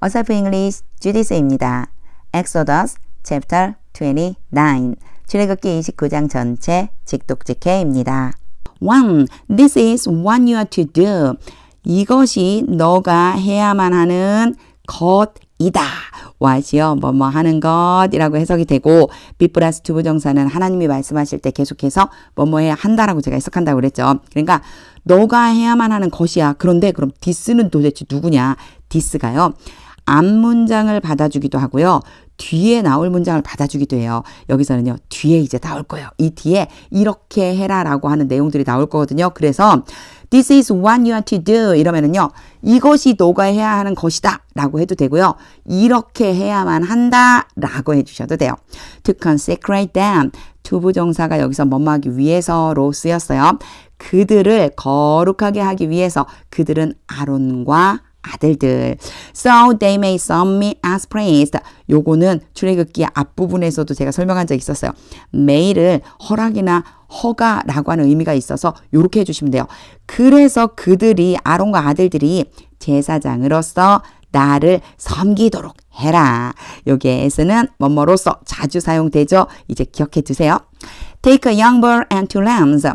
어설프 잉글리시 주디스입니다. Exodus chapter 29 출애굽기 29장 전체 직독직해입니다. 1. This is what you are to do. 이것이 너가 해야만 하는 것이다. what이요. 뭐뭐 하는 것이라고 해석이 되고 be 플러스 to 부정사는 하나님이 말씀하실 때 계속해서 뭐뭐 해야 한다라고 제가 해석한다고 그랬죠. 그러니까 너가 해야만 하는 것이야. 그런데 그럼 this는 도대체 누구냐? this가요. 앞 문장을 받아주기도 하고요. 뒤에 나올 문장을 받아주기도 해요. 여기서는요. 뒤에 이제 나올 거예요. 이 뒤에 이렇게 해라라고 하는 내용들이 나올 거거든요. 그래서 This is what you are to do 이러면은요. 이것이 너가 해야 하는 것이다 라고 해도 되고요. 이렇게 해야만 한다 라고 해주셔도 돼요. To consecrate them. 투부정사가 여기서 뭐뭐 하기 위해서로 쓰였어요. 그들을 거룩하게 하기 위해서 그들은 아론과 아들들. So they may serve me as priest. 요거는 출애굽기 앞부분에서도 제가 설명한 적 있었어요. may를 허락이나 허가라고 하는 의미가 있어서 요렇게 해주시면 돼요. 그래서 그들이 아론과 아들들이 제사장으로서 나를 섬기도록 해라. 여기에 s는 뭐뭐로서 자주 사용되죠. 이제 기억해 두세요. Take a young bull and two lambs.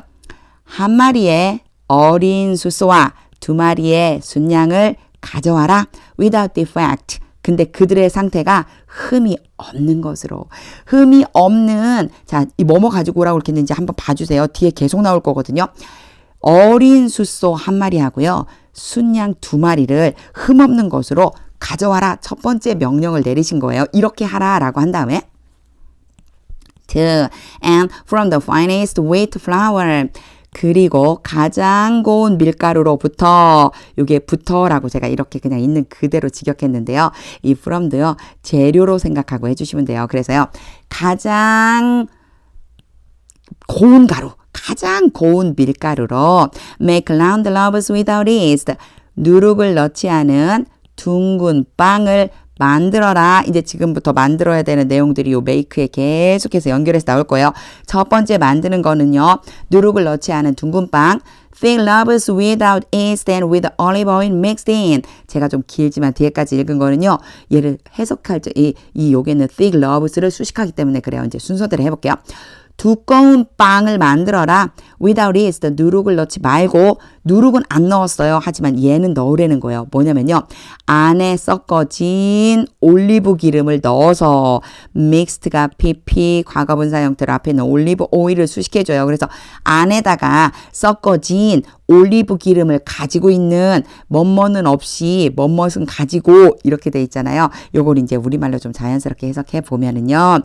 한 마리의 어린 숫소와 두 마리의 순양을 가져와라. Without defect. 근데 그들의 상태가 흠이 없는 것으로. 흠이 없는, 자, 이 뭐뭐 가지고 오라고 이렇게 했는지 한번 봐주세요. 뒤에 계속 나올 거거든요. 어린 숫소 한 마리 하고요. 순양 두 마리를 흠 없는 것으로 가져와라. 첫 번째 명령을 내리신 거예요. 이렇게 하라라고 한 다음에 and from the finest wheat flour. 그리고 가장 고운 밀가루로부터, 요게 부터라고 제가 이렇게 그냥 있는 그대로 직역했는데요. 이 from도요, 재료로 생각하고 해주시면 돼요. 그래서요, 가장 고운 가루, 가장 고운 밀가루로 make round loaves without yeast. 누룩을 넣지 않은 둥근 빵을 만들어라. 이제 지금부터 만들어야 되는 내용들이 요 make에 계속해서 연결해서 나올 거예요. 첫 번째 만드는 거는요. 누룩을 넣지 않은 둥근 빵. Thick loaves without yeast and with olive oil mixed in. 제가 좀 길지만 뒤에까지 읽은 거는요. 얘를 해석할 때 이 여기는 thick loaves를 수식하기 때문에 그래요. 이제 순서대로 해볼게요. 두꺼운 빵을 만들어라. Without yeast, 누룩을 넣지 말고, 누룩은 안 넣었어요. 하지만 얘는 넣으라는 거예요. 뭐냐면요. 안에 섞어진 올리브 기름을 넣어서, mixed가 pp, 과거분사 형태로 앞에 있는 올리브 오일을 수식해줘요. 그래서 안에다가 섞어진 올리브 기름을 가지고 있는 뭐뭐는 없이 뭐뭐는 가지고 이렇게 돼 있잖아요. 요걸 이제 우리말로 좀 자연스럽게 해석해 보면은요.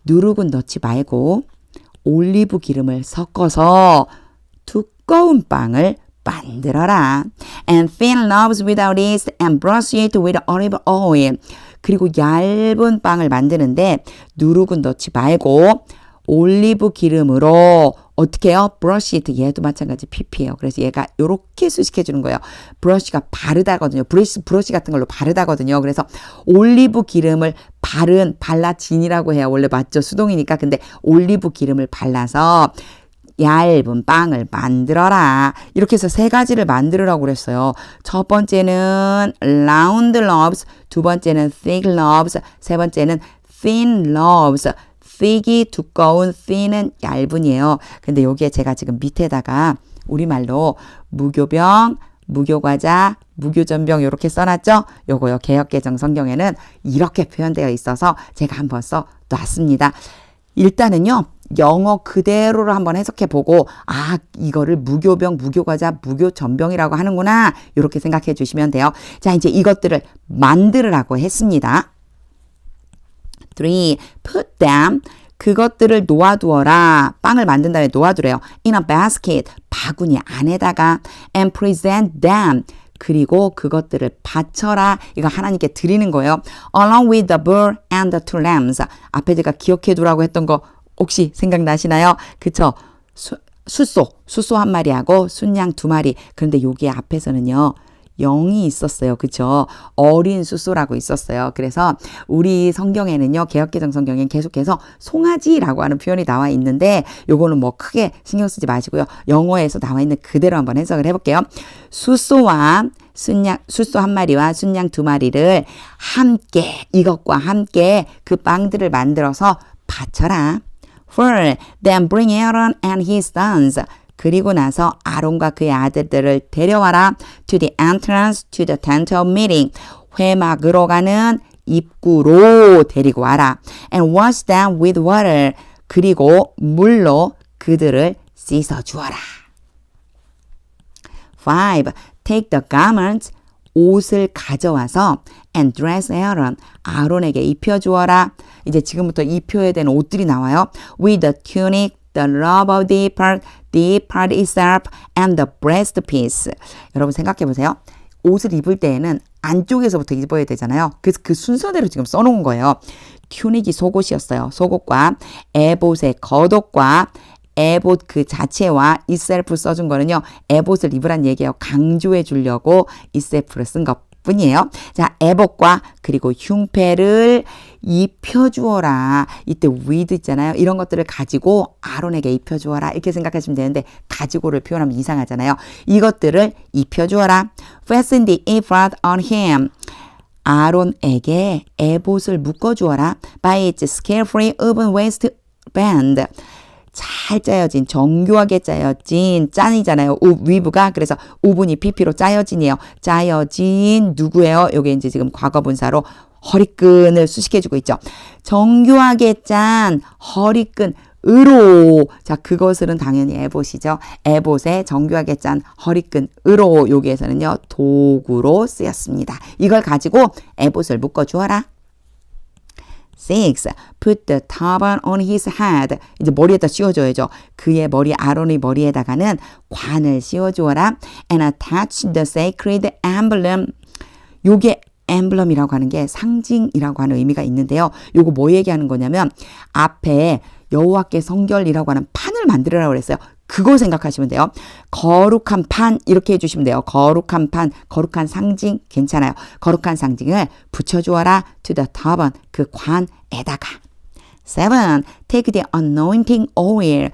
누룩은 넣지 말고 올리브 기름을 섞어서 두꺼운 빵을 만들어라. And thin loaves without yeast and brush it with olive oil. 그리고 얇은 빵을 만드는데 누룩은 넣지 말고 올리브 기름으로 어떻게 해요? brush it. 얘도 마찬가지 pp예요. 그래서 얘가 이렇게 수식해 주는 거예요. brush가 바르다거든요. 브러쉬 같은 걸로 바르다거든요. 그래서 올리브 기름을 발라진이라고 해야 원래 맞죠? 수동이니까. 근데 올리브 기름을 발라서 얇은 빵을 만들어라. 이렇게 해서 세 가지를 만들으라고 그랬어요. 첫 번째는 round loaves, 두 번째는 thick loaves, 세 번째는 thin loaves. thick이 두꺼운, thin은 얇은이에요. 근데 여기에 제가 지금 밑에다가 우리말로 무교병, 무교과자, 무교전병 이렇게 써놨죠? 요거요. 개역개정 성경에는 이렇게 표현되어 있어서 제가 한번 써놨습니다. 일단은요. 영어 그대로를 한번 해석해보고 아 이거를 무교병, 무교과자, 무교전병이라고 하는구나 이렇게 생각해 주시면 돼요. 자 이제 이것들을 만들으라고 했습니다. 3. Put them. 그것들을 놓아두어라. 빵을 만든 다음에 놓아두래요. In a basket. 바구니 안에다가. And present them. 그리고 그것들을 바쳐라. 이거 하나님께 드리는 거예요. Along with the bull and the two lambs. 앞에 제가 기억해 두라고 했던 거 혹시 생각나시나요? 그쵸? 숫소 한 마리하고 순양 두 마리. 그런데 여기 앞에서는요. 0이 있었어요. 그쵸? 어린 숫소라고 있었어요. 그래서 우리 성경에는요. 개역개정 성경엔 계속해서 송아지라고 하는 표현이 나와 있는데 요거는 뭐 크게 신경 쓰지 마시고요. 영어에서 나와 있는 그대로 한번 해석을 해볼게요. 숫소와 숫소 한 마리와 순양 두 마리를 함께 이것과 함께 그 빵들을 만들어서 바쳐라. For then bring Aaron and his sons. 그리고 나서 아론과 그의 아들들을 데려와라. To the entrance to the tent of meeting. 회막으로 가는 입구로 데리고 와라. And wash them with water. 그리고 물로 그들을 씻어 주어라. 5. Take the garments. 옷을 가져와서 and dress Aaron. 아론에게 입혀주어라. 이제 지금부터 입혀야 되는 옷들이 나와요. With the tunic, the robe of the part itself, and the breastpiece. 여러분 생각해 보세요. 옷을 입을 때에는 안쪽에서부터 입어야 되잖아요. 그래서 그 순서대로 지금 써놓은 거예요. 튜닉이 속옷이었어요. 속옷과 에봇의 겉옷과 에봇 그 자체와 이셀프 써준 거는요. 에봇을 입으란 얘기예요. 강조해 주려고 이셀프를 쓴 것뿐이에요. 자, 에봇과 그리고 흉패를 입혀주어라. 이때 with 있잖아요. 이런 것들을 가지고 아론에게 입혀주어라. 이렇게 생각하시면 되는데 가지고를 표현하면 이상하잖아요. 이것들을 입혀주어라. Fasten the ephod on him. 아론에게 에봇을 묶어주어라. By its skillfully woven waistband. 잘 짜여진, 정교하게 짜여진, 짠이잖아요. 위브가. 그래서 우분이 PP로 짜여진이에요. 짜여진 누구예요? 요게 이제 지금 과거분사로 허리끈을 수식해주고 있죠. 정교하게 짠 허리끈으로. 자, 그것은 당연히 에봇이죠. 에봇에 정교하게 짠 허리끈으로 여기에서는요. 도구로 쓰였습니다. 이걸 가지고 에봇을 묶어주어라. 6. Put the turban on his head. 이제 머리에다 씌워줘야죠. 그의 머리, 아론의 머리에다가는 관을 씌워주어라. And attach the sacred emblem. 요게 엠블럼이라고 하는 게 상징이라고 하는 의미가 있는데요. 요거 뭐 얘기하는 거냐면 앞에 여호와께 성결이라고 하는 판을 만들으라고 그랬어요. 그거 생각하시면 돼요. 거룩한 판 이렇게 해주시면 돼요. 거룩한 판, 거룩한 상징 괜찮아요. 거룩한 상징을 붙여주어라. To the turban, 그 관에다가. 7. Take the anointing oil.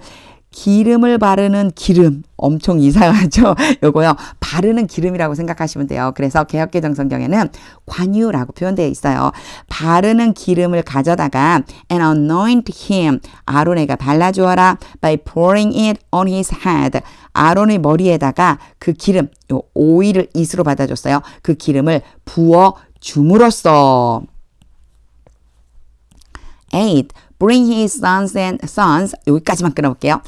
기름을 바르는 기름. 엄청 이상하죠? 요거요. 바르는 기름이라고 생각하시면 돼요. 그래서 개역개정 성경에는 관유라고 표현되어 있어요. 바르는 기름을 가져다가 and anoint him. 아론에게 발라주어라. By pouring it on his head. 아론의 머리에다가 그 기름, 요 오일을 이스로 받아줬어요. 그 기름을 부어 줌으로써. 8. Bring his sons. 여기까지만 끊어볼게요.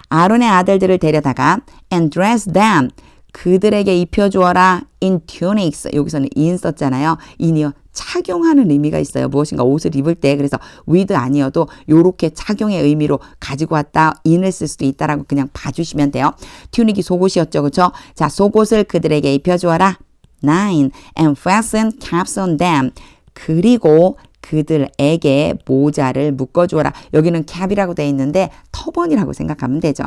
아론의 아들들을 데려다가 and dress them. 그들에게 입혀주어라. in tunics. 여기서는 in 썼잖아요. in이요. 착용하는 의미가 있어요. 무엇인가 옷을 입을 때. 그래서 with 아니어도 요렇게 착용의 의미로 가지고 왔다. in을 쓸 수도 있다라고 그냥 봐주시면 돼요. 튜닉이 속옷이었죠. 그렇죠? 자, 속옷을 그들에게 입혀주어라. 9. And fasten caps on them. 그리고 그들에게 모자를 묶어주어라. 여기는 캡이라고 되어 있는데 터번이라고 생각하면 되죠.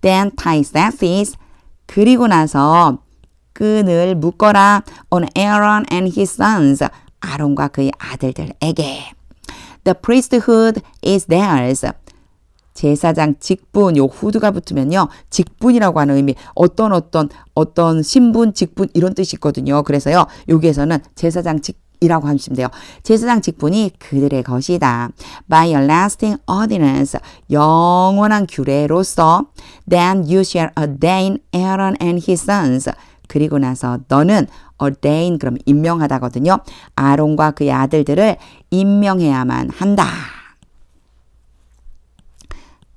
Then tie sashes. 그리고 나서 끈을 묶어라. On Aaron and his sons. 아론과 그의 아들들에게. The priesthood is theirs. 제사장 직분, 요 후드가 붙으면요. 직분이라고 하는 의미, 어떤 신분, 직분 이런 뜻이 있거든요. 그래서요. 여기에서는 제사장 이라고 하시면 돼요. 제사장 직분이 그들의 것이다. By a lasting ordinance. 영원한 규례로서. Then you shall ordain Aaron and his sons. 그리고 나서 너는 ordain 그럼 임명하다거든요. 아론과 그의 아들들을 임명해야만 한다.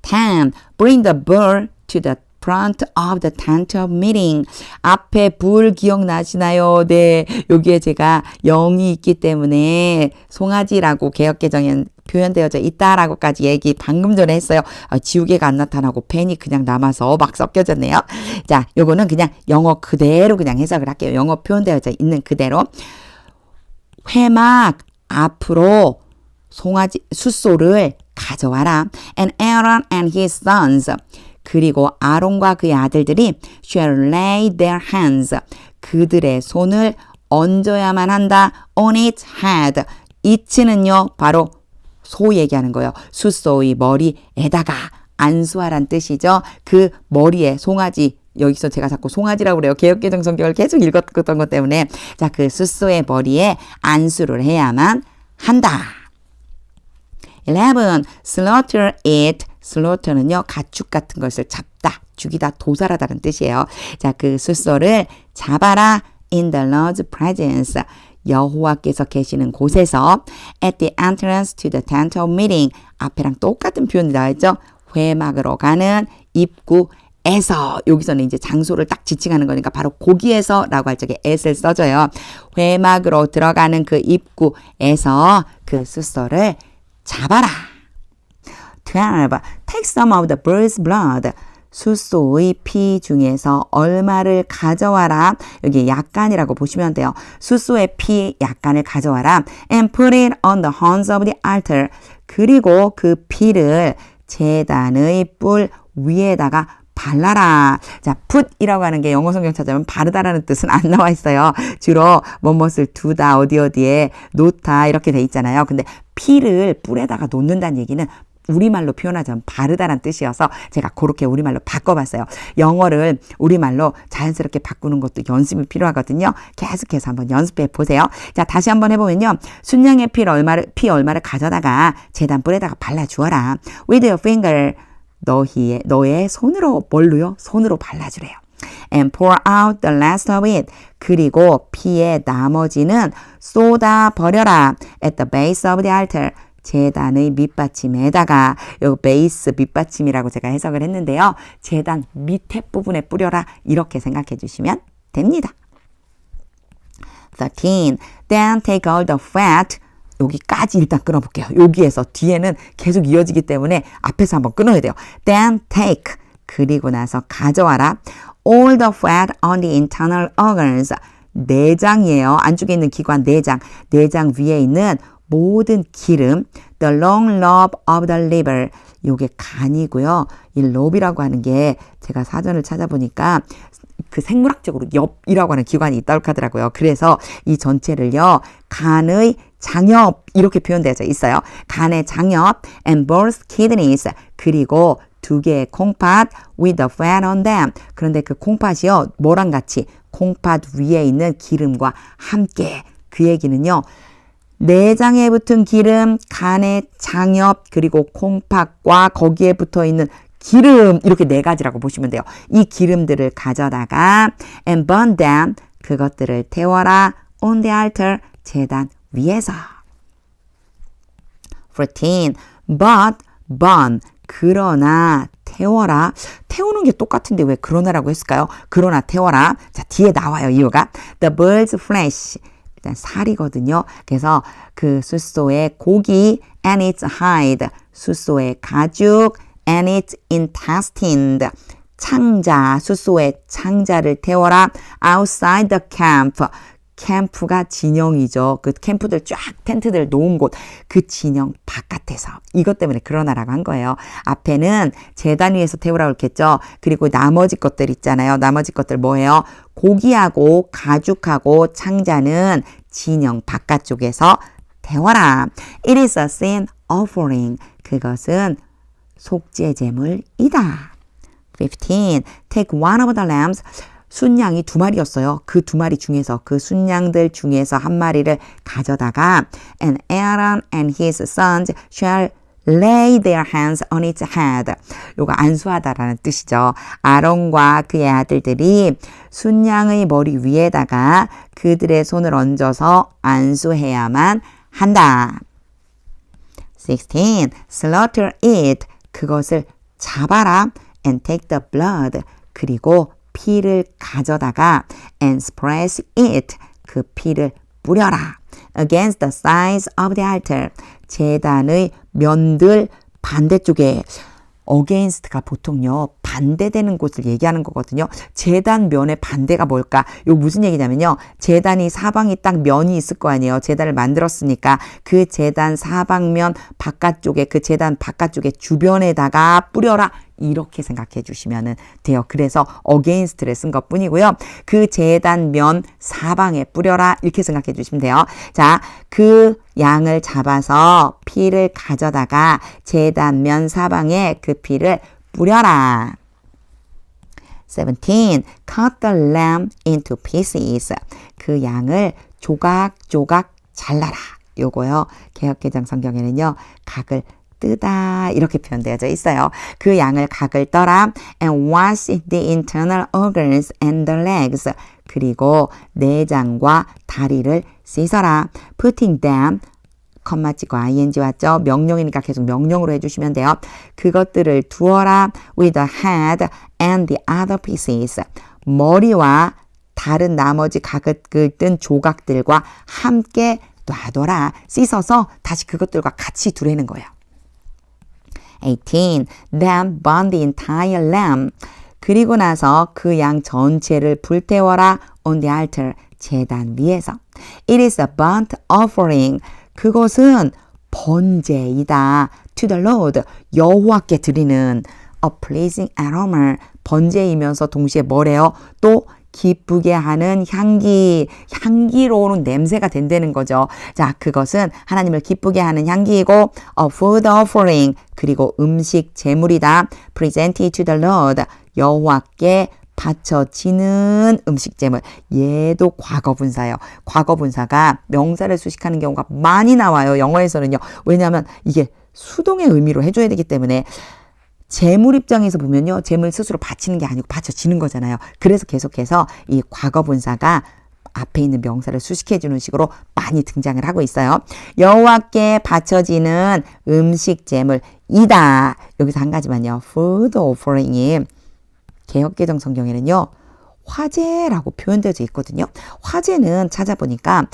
10. Bring the bull to the front of the tent of meeting. 앞에 불 기억나시나요? 네. 여기에 제가 0이 있기 때문에 송아지라고 개역개정엔 표현되어져 있다라고까지 얘기 방금 전에 했어요. 지우개가 안 나타나고 펜이 그냥 남아서 막 섞여졌네요. 자, 요거는 그냥 영어 그대로 그냥 해석을 할게요. 영어 표현되어져 있는 그대로. 회막 앞으로 송아지 숫소를 가져와라. And Aaron and his sons. 그리고 아론과 그의 아들들이 shall lay their hands. 그들의 손을 얹어야만 한다. on its head. it는요. 바로 소 얘기하는 거예요. 숫소의 머리에다가 안수하란 뜻이죠. 그 머리에 송아지 여기서 제가 자꾸 송아지라고 그래요. 개역개정 성경을 계속 읽었던 것 때문에. 자, 그 숫소의 머리에 안수를 해야만 한다. 11. slaughter it. slaughter는요, 가축 같은 것을 잡다, 죽이다, 도살하다는 뜻이에요. 자, 그 숫소를 잡아라. in the Lord's presence. 여호와께서 계시는 곳에서 at the entrance to the tent of meeting. 앞에랑 똑같은 표현이 나와있죠. 회막으로 가는 입구에서. 여기서는 이제 장소를 딱 지칭하는 거니까 바로 거기에서 라고 할 적에 at을 써줘요. 회막으로 들어가는 그 입구에서 그 숫소를 잡아라. 12. Take some of the bird's blood. 숫소의 피 중에서 얼마를 가져와라. 여기 약간이라고 보시면 돼요. 숫소의 피 약간을 가져와라. And put it on the horns of the altar. 그리고 그 피를 제단의 뿔 위에다가 발라라. 자, put이라고 하는 게 영어 성경 찾아보면 바르다라는 뜻은 안 나와 있어요. 주로 뭐뭇을 두다, 어디에 놓다 이렇게 돼 있잖아요. 근데 피를 뿔에다가 놓는다는 얘기는 우리말로 표현하자면 바르다란 뜻이어서 제가 그렇게 우리말로 바꿔봤어요. 영어를 우리말로 자연스럽게 바꾸는 것도 연습이 필요하거든요. 계속해서 한번 연습해 보세요. 자, 다시 한번 해보면요. 순양의 피 얼마를 가져다가 제단 뿔에다가 발라주어라. With your finger. 너의 손으로, 뭘로요? 손으로 발라주래요. And pour out the rest of it. 그리고 피의 나머지는 쏟아 버려라. At the base of the altar. 제단의 밑받침에다가, 요 베이스 밑받침이라고 제가 해석을 했는데요. 제단 밑에 부분에 뿌려라. 이렇게 생각해 주시면 됩니다. 13. Then take all the fat. 여기까지 일단 끊어볼게요. 여기에서 뒤에는 계속 이어지기 때문에 앞에서 한번 끊어야 돼요. Then take. 그리고 나서 가져와라. All the fat on the internal organs. 내장이에요. 안쪽에 있는 기관 내장. 내장 위에 있는 모든 기름. The long lobe of the liver. 요게 간이고요. 이 lobe이라고 하는 게 제가 사전을 찾아보니까 그 생물학적으로 엽이라고 하는 기관이 있다고 하더라고요. 그래서 이 전체를요. 간의 장엽 이렇게 표현되어 있어요. 간의 장엽 and both kidneys. 그리고 두 개의 콩팥 with the fat on them. 그런데 그 콩팥이요. 뭐랑 같이 콩팥 위에 있는 기름과 함께. 그 얘기는요. 내장에 붙은 기름, 간의 장엽, 그리고 콩팥과 거기에 붙어 있는 기름, 이렇게 네 가지라고 보시면 돼요. 이 기름들을 가져다가 and burn them. 그것들을 태워라. on the altar. 제단 위에서. 14. But burn. 그러나 태워라. 태우는 게 똑같은데 왜 그러나라고 했을까요? 그러나 태워라. 자, 뒤에 나와요. 이유가. The bird's flesh. 일단 살이거든요. 그래서 그 숫소의 고기 and its hide. 숫소의 가죽 and its intestine. 창자, 숫소의 창자를 태워라. outside the camp. 캠프가 진영이죠. 그 캠프들 쫙 텐트들 놓은 곳. 그 진영 바깥에서. 이것 때문에 그러나라고 한 거예요. 앞에는 제단 위에서 태우라고 했겠죠. 그리고 나머지 것들 있잖아요. 나머지 것들 뭐예요? 고기하고 가죽하고 창자는 진영 바깥쪽에서 태워라. It is a sin offering. 그것은 속죄 제물이다. 15. Take one of the lambs. 순양이 2마리였어요. 그 2마리 중에서 그 순양들 중에서 한 마리를 가져다가 and Aaron and his sons shall lay their hands on its head. 요거 안수하다라는 뜻이죠. 아론과 그의 아들들이 순양의 머리 위에다가 그들의 손을 얹어서 안수해야만 한다. 16. Slaughter it. 그것을 잡아라. And take the blood. 그리고 피를 가져다가 and spread it. 그 피를 뿌려라. Against the sides of the altar. 제단의 면들 반대쪽에. against가 보통요. 반대되는 곳을 얘기하는 거거든요. 제단 면의 반대가 뭘까? 이거 무슨 얘기냐면요. 제단이 사방이 딱 면이 있을 거 아니에요. 제단을 만들었으니까 그 제단 사방면 바깥쪽에 그 제단 바깥쪽에 주변에다가 뿌려라. 이렇게 생각해 주시면 돼요. 그래서 against를 쓴 것 뿐이고요. 그 제단 면 사방에 뿌려라. 이렇게 생각해 주시면 돼요. 자, 그 양을 잡아서 피를 가져다가 제단 면 사방에 그 피를 뿌려라. 17. Cut the lamb into pieces. 그 양을 조각조각 잘라라. 요거요. 개역개정 성경에는요. 각을 뜨다 이렇게 표현되어져 있어요. 그 양을 각을 떠라. And wash the internal organs and the legs. 그리고 내장과 다리를 씻어라. Putting them 컴마 찍고 ing 왔죠? 명령이니까 계속 명령으로 해주시면 돼요. 그것들을 두어라. With the head and the other pieces. 머리와 다른 나머지 각을 뜬 조각들과 함께 놔둬라. 씻어서 다시 그것들과 같이 두라는 거예요. 18. Then burn the entire lamb. 그리고 나서 그 양 전체를 불태워라. On the altar. 제단 위에서. It is a burnt offering. 그것은 번제이다. To the Lord. 여호와께 드리는 a pleasing aroma. 번제이면서 동시에 뭐래요? 또 기쁘게 하는 향기, 향기로운 냄새가 된다는 거죠. 자, 그것은 하나님을 기쁘게 하는 향기이고 a food offering, 그리고 음식 제물이다. presented to the Lord, 여호와께 바쳐지는 음식 제물. 얘도 과거분사예요. 과거분사가 명사를 수식하는 경우가 많이 나와요. 영어에서는요. 왜냐하면 이게 수동의 의미로 해줘야 되기 때문에 재물 입장에서 보면요. 재물 스스로 바치는 게 아니고 바쳐지는 거잖아요. 그래서 계속해서 이 과거분사가 앞에 있는 명사를 수식해주는 식으로 많이 등장을 하고 있어요. 여호와께 바쳐지는 음식 재물이다. 여기서 한 가지만요. food offering이 개역개정 성경에는요. 화제라고 표현되어져 있거든요. 화제는 찾아보니까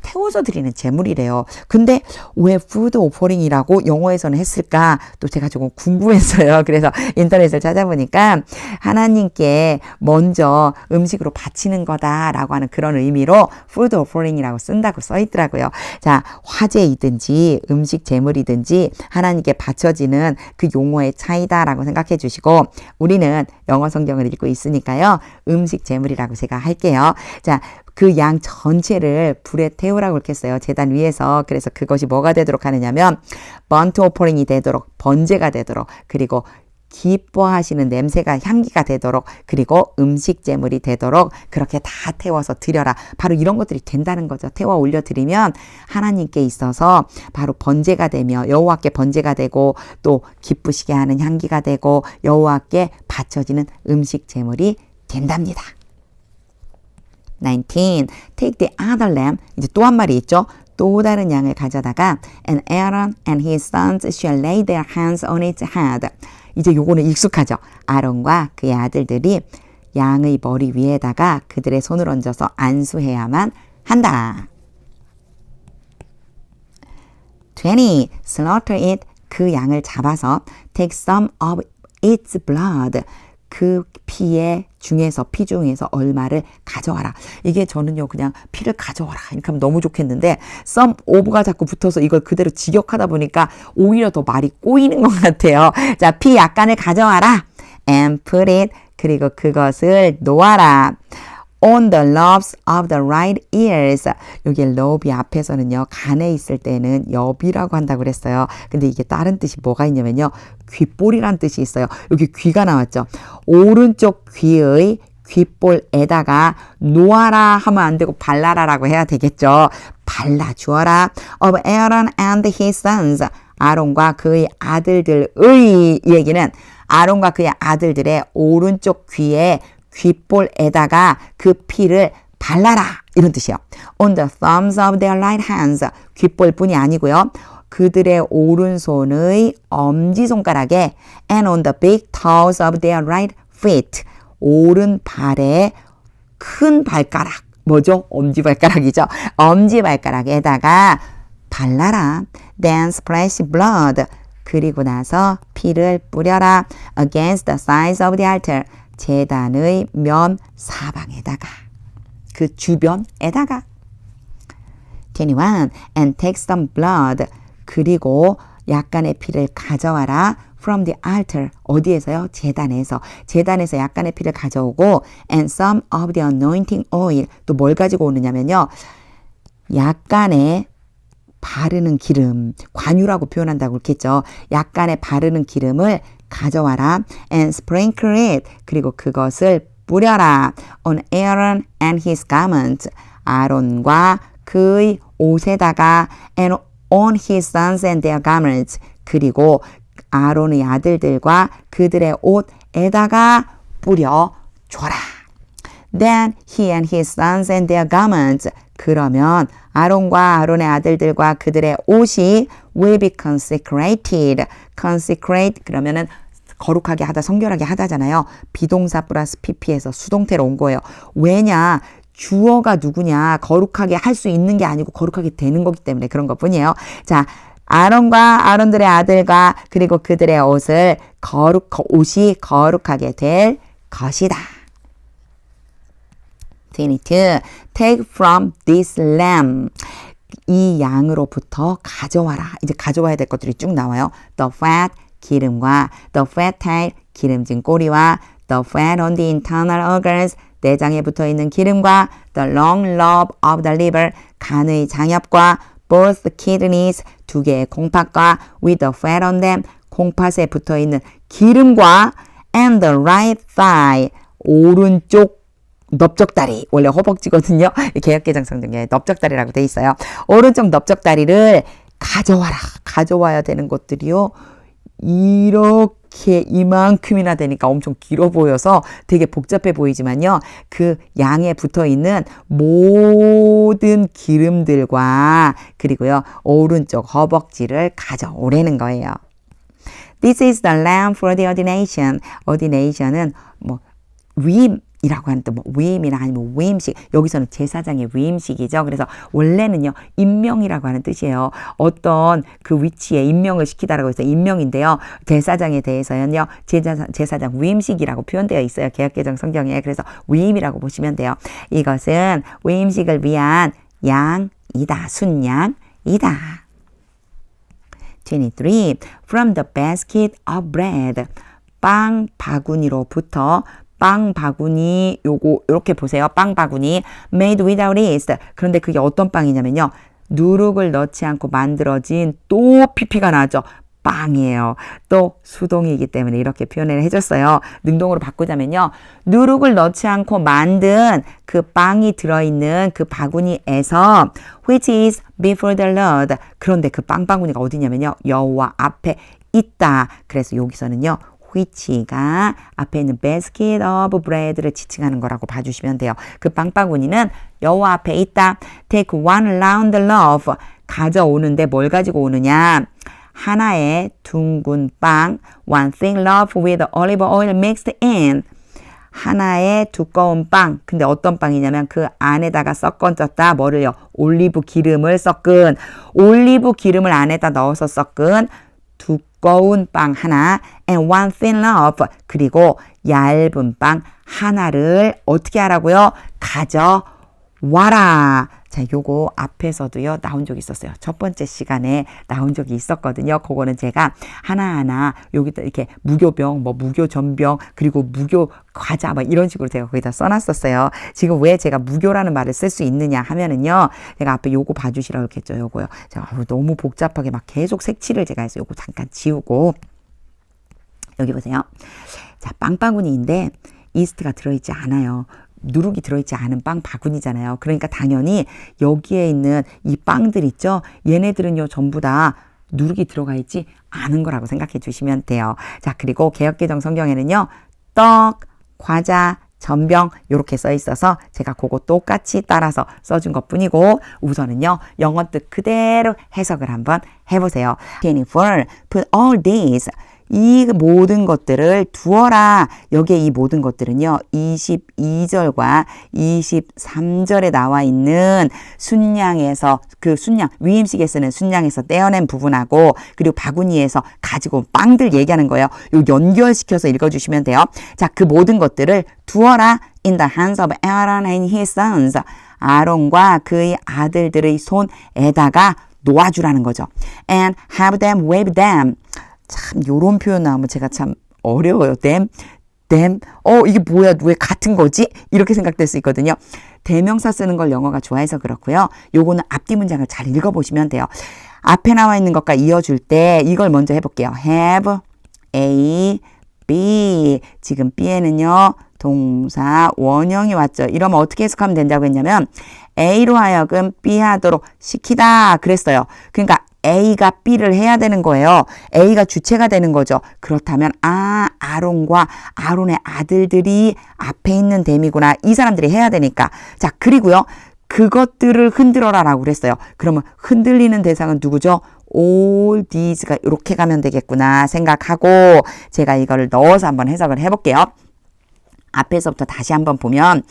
태워서 드리는 제물이래요. 근데 왜 푸드 오퍼링이라고 영어에서는 했을까? 또 제가 조금 궁금했어요. 그래서 인터넷을 찾아보니까 하나님께 먼저 음식으로 바치는 거다라고 하는 그런 의미로 푸드 오퍼링이라고 쓴다고 써 있더라고요. 자, 화제이든지 음식 제물이든지 하나님께 바쳐지는 그 용어의 차이다라고 생각해 주시고 우리는 영어 성경을 읽고 있으니까요. 음식 제물이라고 제가 할게요. 자, 그 양 전체를 불에 태우라고 그렇게 했어요. 제단 위에서. 그래서 그것이 뭐가 되도록 하느냐면 번트 오퍼링이 되도록, 번제가 되도록, 그리고 기뻐하시는 냄새가 향기가 되도록, 그리고 음식 제물이 되도록 그렇게 다 태워서 드려라. 바로 이런 것들이 된다는 거죠. 태워 올려드리면 하나님께 있어서 바로 번제가 되며 여호와께 번제가 되고 또 기쁘시게 하는 향기가 되고 여호와께 바쳐지는 음식 제물이 된답니다. 19. Take the other lamb. 이제 또 한 마리 있죠. 또 다른 양을 가져다가 And Aaron and his sons shall lay their hands on its head. 이제 요거는 익숙하죠. 아론과 그의 아들들이 양의 머리 위에다가 그들의 손을 얹어서 안수해야만 한다. 20. Slaughter it. 그 양을 잡아서 Take some of its blood. 그 피의 중에서 피 중에서 얼마를 가져와라. 이게 저는요 그냥 피를 가져와라 이렇게 하면 너무 좋겠는데 some of가 자꾸 붙어서 이걸 그대로 직역하다 보니까 오히려 더 말이 꼬이는 것 같아요. 자, 피 약간을 가져와라. And put it. 그리고 그것을 놓아라. On the lobes of the right ears. 여기 lob이 앞에서는요. 간에 있을 때는 엽이라고 한다고 그랬어요. 근데 이게 다른 뜻이 뭐가 있냐면요. 귓볼이란 뜻이 있어요. 여기 귀가 나왔죠. 오른쪽 귀의 귓볼에다가 놓아라 하면 안 되고 발라라라고 해야 되겠죠. 발라주어라. Of Aaron and his sons. 아론과 그의 아들들의 이 얘기는 아론과 그의 아들들의 오른쪽 귀에 귓볼에다가 그 피를 발라라 이런 뜻이에요. On the thumbs of their right hands. 귓볼뿐이 아니고요. 그들의 오른손의 엄지손가락에 and on the big toes of their right feet. 오른발의 큰 발가락. 뭐죠? 엄지발가락이죠. 엄지발가락에다가 발라라. Then splash blood. 그리고 나서 피를 뿌려라. Against the sides of the altar. 제단의 면 사방에다가 그 주변에다가 21. And take some blood. 그리고 약간의 피를 가져와라. From the altar. 어디에서요? 제단에서. 제단에서 약간의 피를 가져오고 And some of the anointing oil. 또 뭘 가지고 오느냐면요. 약간의 바르는 기름. 관유라고 표현한다고 그랬겠죠. 약간의 바르는 기름을 가져와라. And sprinkle it. 그리고 그것을 뿌려라. On Aaron and his garment. 아론과 그의 옷에다가 and on his sons and their garments. 그리고 아론의 아들들과 그들의 옷에다가 뿌려줘라. Then he and his sons and their garments. 그러면 아론과 아론의 아들들과 그들의 옷이 will be consecrated. consecrate 그러면은 거룩하게 하다, 성결하게 하다잖아요. 비동사 플러스 pp에서 수동태로 온 거예요. 왜냐? 주어가 누구냐? 거룩하게 할 수 있는 게 아니고 거룩하게 되는 거기 때문에 그런 것 뿐이에요. 자, 아론과 아론들의 아들과 그리고 그들의 옷이 거룩하게 될 것이다. 22. Take from this lamb. 이 양으로부터 가져와라. 이제 가져와야 될 것들이 쭉 나와요. The fat, 기름과 the fat tail, 기름진 꼬리와 the fat on the internal organs, 내장에 붙어있는 기름과 the long lobe of the liver, 간의 장엽과 both the kidneys, 두 개의 콩팥과 with the fat on them, 콩팥에 붙어있는 기름과 and the right thigh, 오른쪽 넓적다리, 원래 허벅지거든요. 개역개정 성경에 넓적다리라고 돼 있어요. 오른쪽 넓적다리를 가져와라. 가져와야 되는 것들이요. 이렇게 이만큼이나 되니까 엄청 길어 보여서 되게 복잡해 보이지만요. 그 양에 붙어 있는 모든 기름들과 그리고요. 오른쪽 허벅지를 가져오라는 거예요. This is the lamb for the ordination. ordination은 위임이라고 하는 또 위임이나 아니면 위임식. 여기서는 제사장의 위임식이죠. 그래서 원래는요, 임명이라고 하는 뜻이에요. 어떤 그 위치에 임명을 시키다라고 해서 임명인데요. 제사장에 대해서는요, 제사장 위임식이라고 표현되어 있어요. 개역개정 성경에. 그래서 위임이라고 보시면 돼요. 이것은 위임식을 위한 양이다. 순양이다. 23. From the basket of bread. 빵 바구니로부터 빵 바구니 요렇게 보세요. 빵 바구니 made without yeast. 그런데 그게 어떤 빵이냐면요. 누룩을 넣지 않고 만들어진 또 PP가 나왔죠. 빵이에요. 또 수동이기 때문에 이렇게 표현을 해줬어요. 능동으로 바꾸자면요. 누룩을 넣지 않고 만든 그 빵이 들어있는 그 바구니에서 which is before the Lord. 그런데 그 빵 바구니가 어디냐면요. 여호와 앞에 있다. 그래서 여기서는요. which가 앞에 있는 basket of bread를 지칭하는 거라고 봐주시면 돼요. 그 빵바구니는 여호와 앞에 있다. Take one round loaf. 가져오는데 뭘 가지고 오느냐. 하나의 둥근 빵. One thin loaf with olive oil mixed in. 하나의 두꺼운 빵. 근데 어떤 빵이냐면 그 안에다가 섞어졌다. 뭐를요? 올리브 기름을 섞은. 올리브 기름을 안에다 넣어서 섞은 두꺼운 빵 하나 and one thin loaf. 그리고 얇은 빵 하나를 어떻게 하라고요? 가져와라. 자, 요거 앞에서도요, 나온 적이 있었어요. 첫 번째 시간에 나온 적이 있었거든요. 그거는 제가 하나하나 여기다 이렇게 무교병, 무교전병, 그리고 무교 과자, 이런 식으로 제가 거기다 써놨었어요. 지금 왜 제가 무교라는 말을 쓸 수 있느냐 하면은요, 제가 앞에 요거 봐주시라고 했죠. 요거요. 제가 너무 복잡하게 막 계속 색칠을 제가 해서 요거 잠깐 지우고, 여기 보세요. 자, 빵바구니인데, 이스트가 들어있지 않아요. 누룩이 들어있지 않은 빵 바구니잖아요. 그러니까 당연히 여기에 있는 이 빵들 있죠. 얘네들은요 전부 다 누룩이 들어가 있지 않은 거라고 생각해 주시면 돼요. 자, 그리고 개역개정 성경에는요. 떡, 과자, 전병 이렇게 써 있어서 제가 그거 똑같이 따라서 써준 것 뿐이고 우선은요. 영어 뜻 그대로 해석을 한번 해보세요. 24. Put all these. 이 모든 것들을 두어라. 여기에 이 모든 것들은요. 22절과 23절에 나와 있는 순양에서 그 순양, 위임식에 쓰는 순양에서 떼어낸 부분하고 그리고 바구니에서 가지고 온 빵들 얘기하는 거예요. 요 연결시켜서 읽어주시면 돼요. 자, 그 모든 것들을 두어라. In the hands of Aaron and his sons. 아론과 그의 아들들의 손에다가 놓아주라는 거죠. And have them wave them. 참 요런 표현 나오면 제가 참 어려워요. them. 이게 뭐야? 왜 같은 거지? 이렇게 생각될 수 있거든요. 대명사 쓰는 걸 영어가 좋아해서 그렇고요. 요거는 앞뒤 문장을 잘 읽어보시면 돼요. 앞에 나와 있는 것과 이어줄 때 이걸 먼저 해볼게요. have A, B. 지금 B에는요. 동사 원형이 왔죠. 이러면 어떻게 해석하면 된다고 했냐면 A로 하여금 B 하도록 시키다 그랬어요. 그러니까 A가 B를 해야 되는 거예요. A가 주체가 되는 거죠. 그렇다면 아론과 아론의 아들들이 앞에 있는 댐이구나. 이 사람들이 해야 되니까. 자, 그리고요. 그것들을 흔들어라 라고 그랬어요. 그러면 흔들리는 대상은 누구죠? all these가 이렇게 가면 되겠구나 생각하고 제가 이거를 넣어서 한번 해석을 해볼게요. 앞에서부터 다시 한번 보면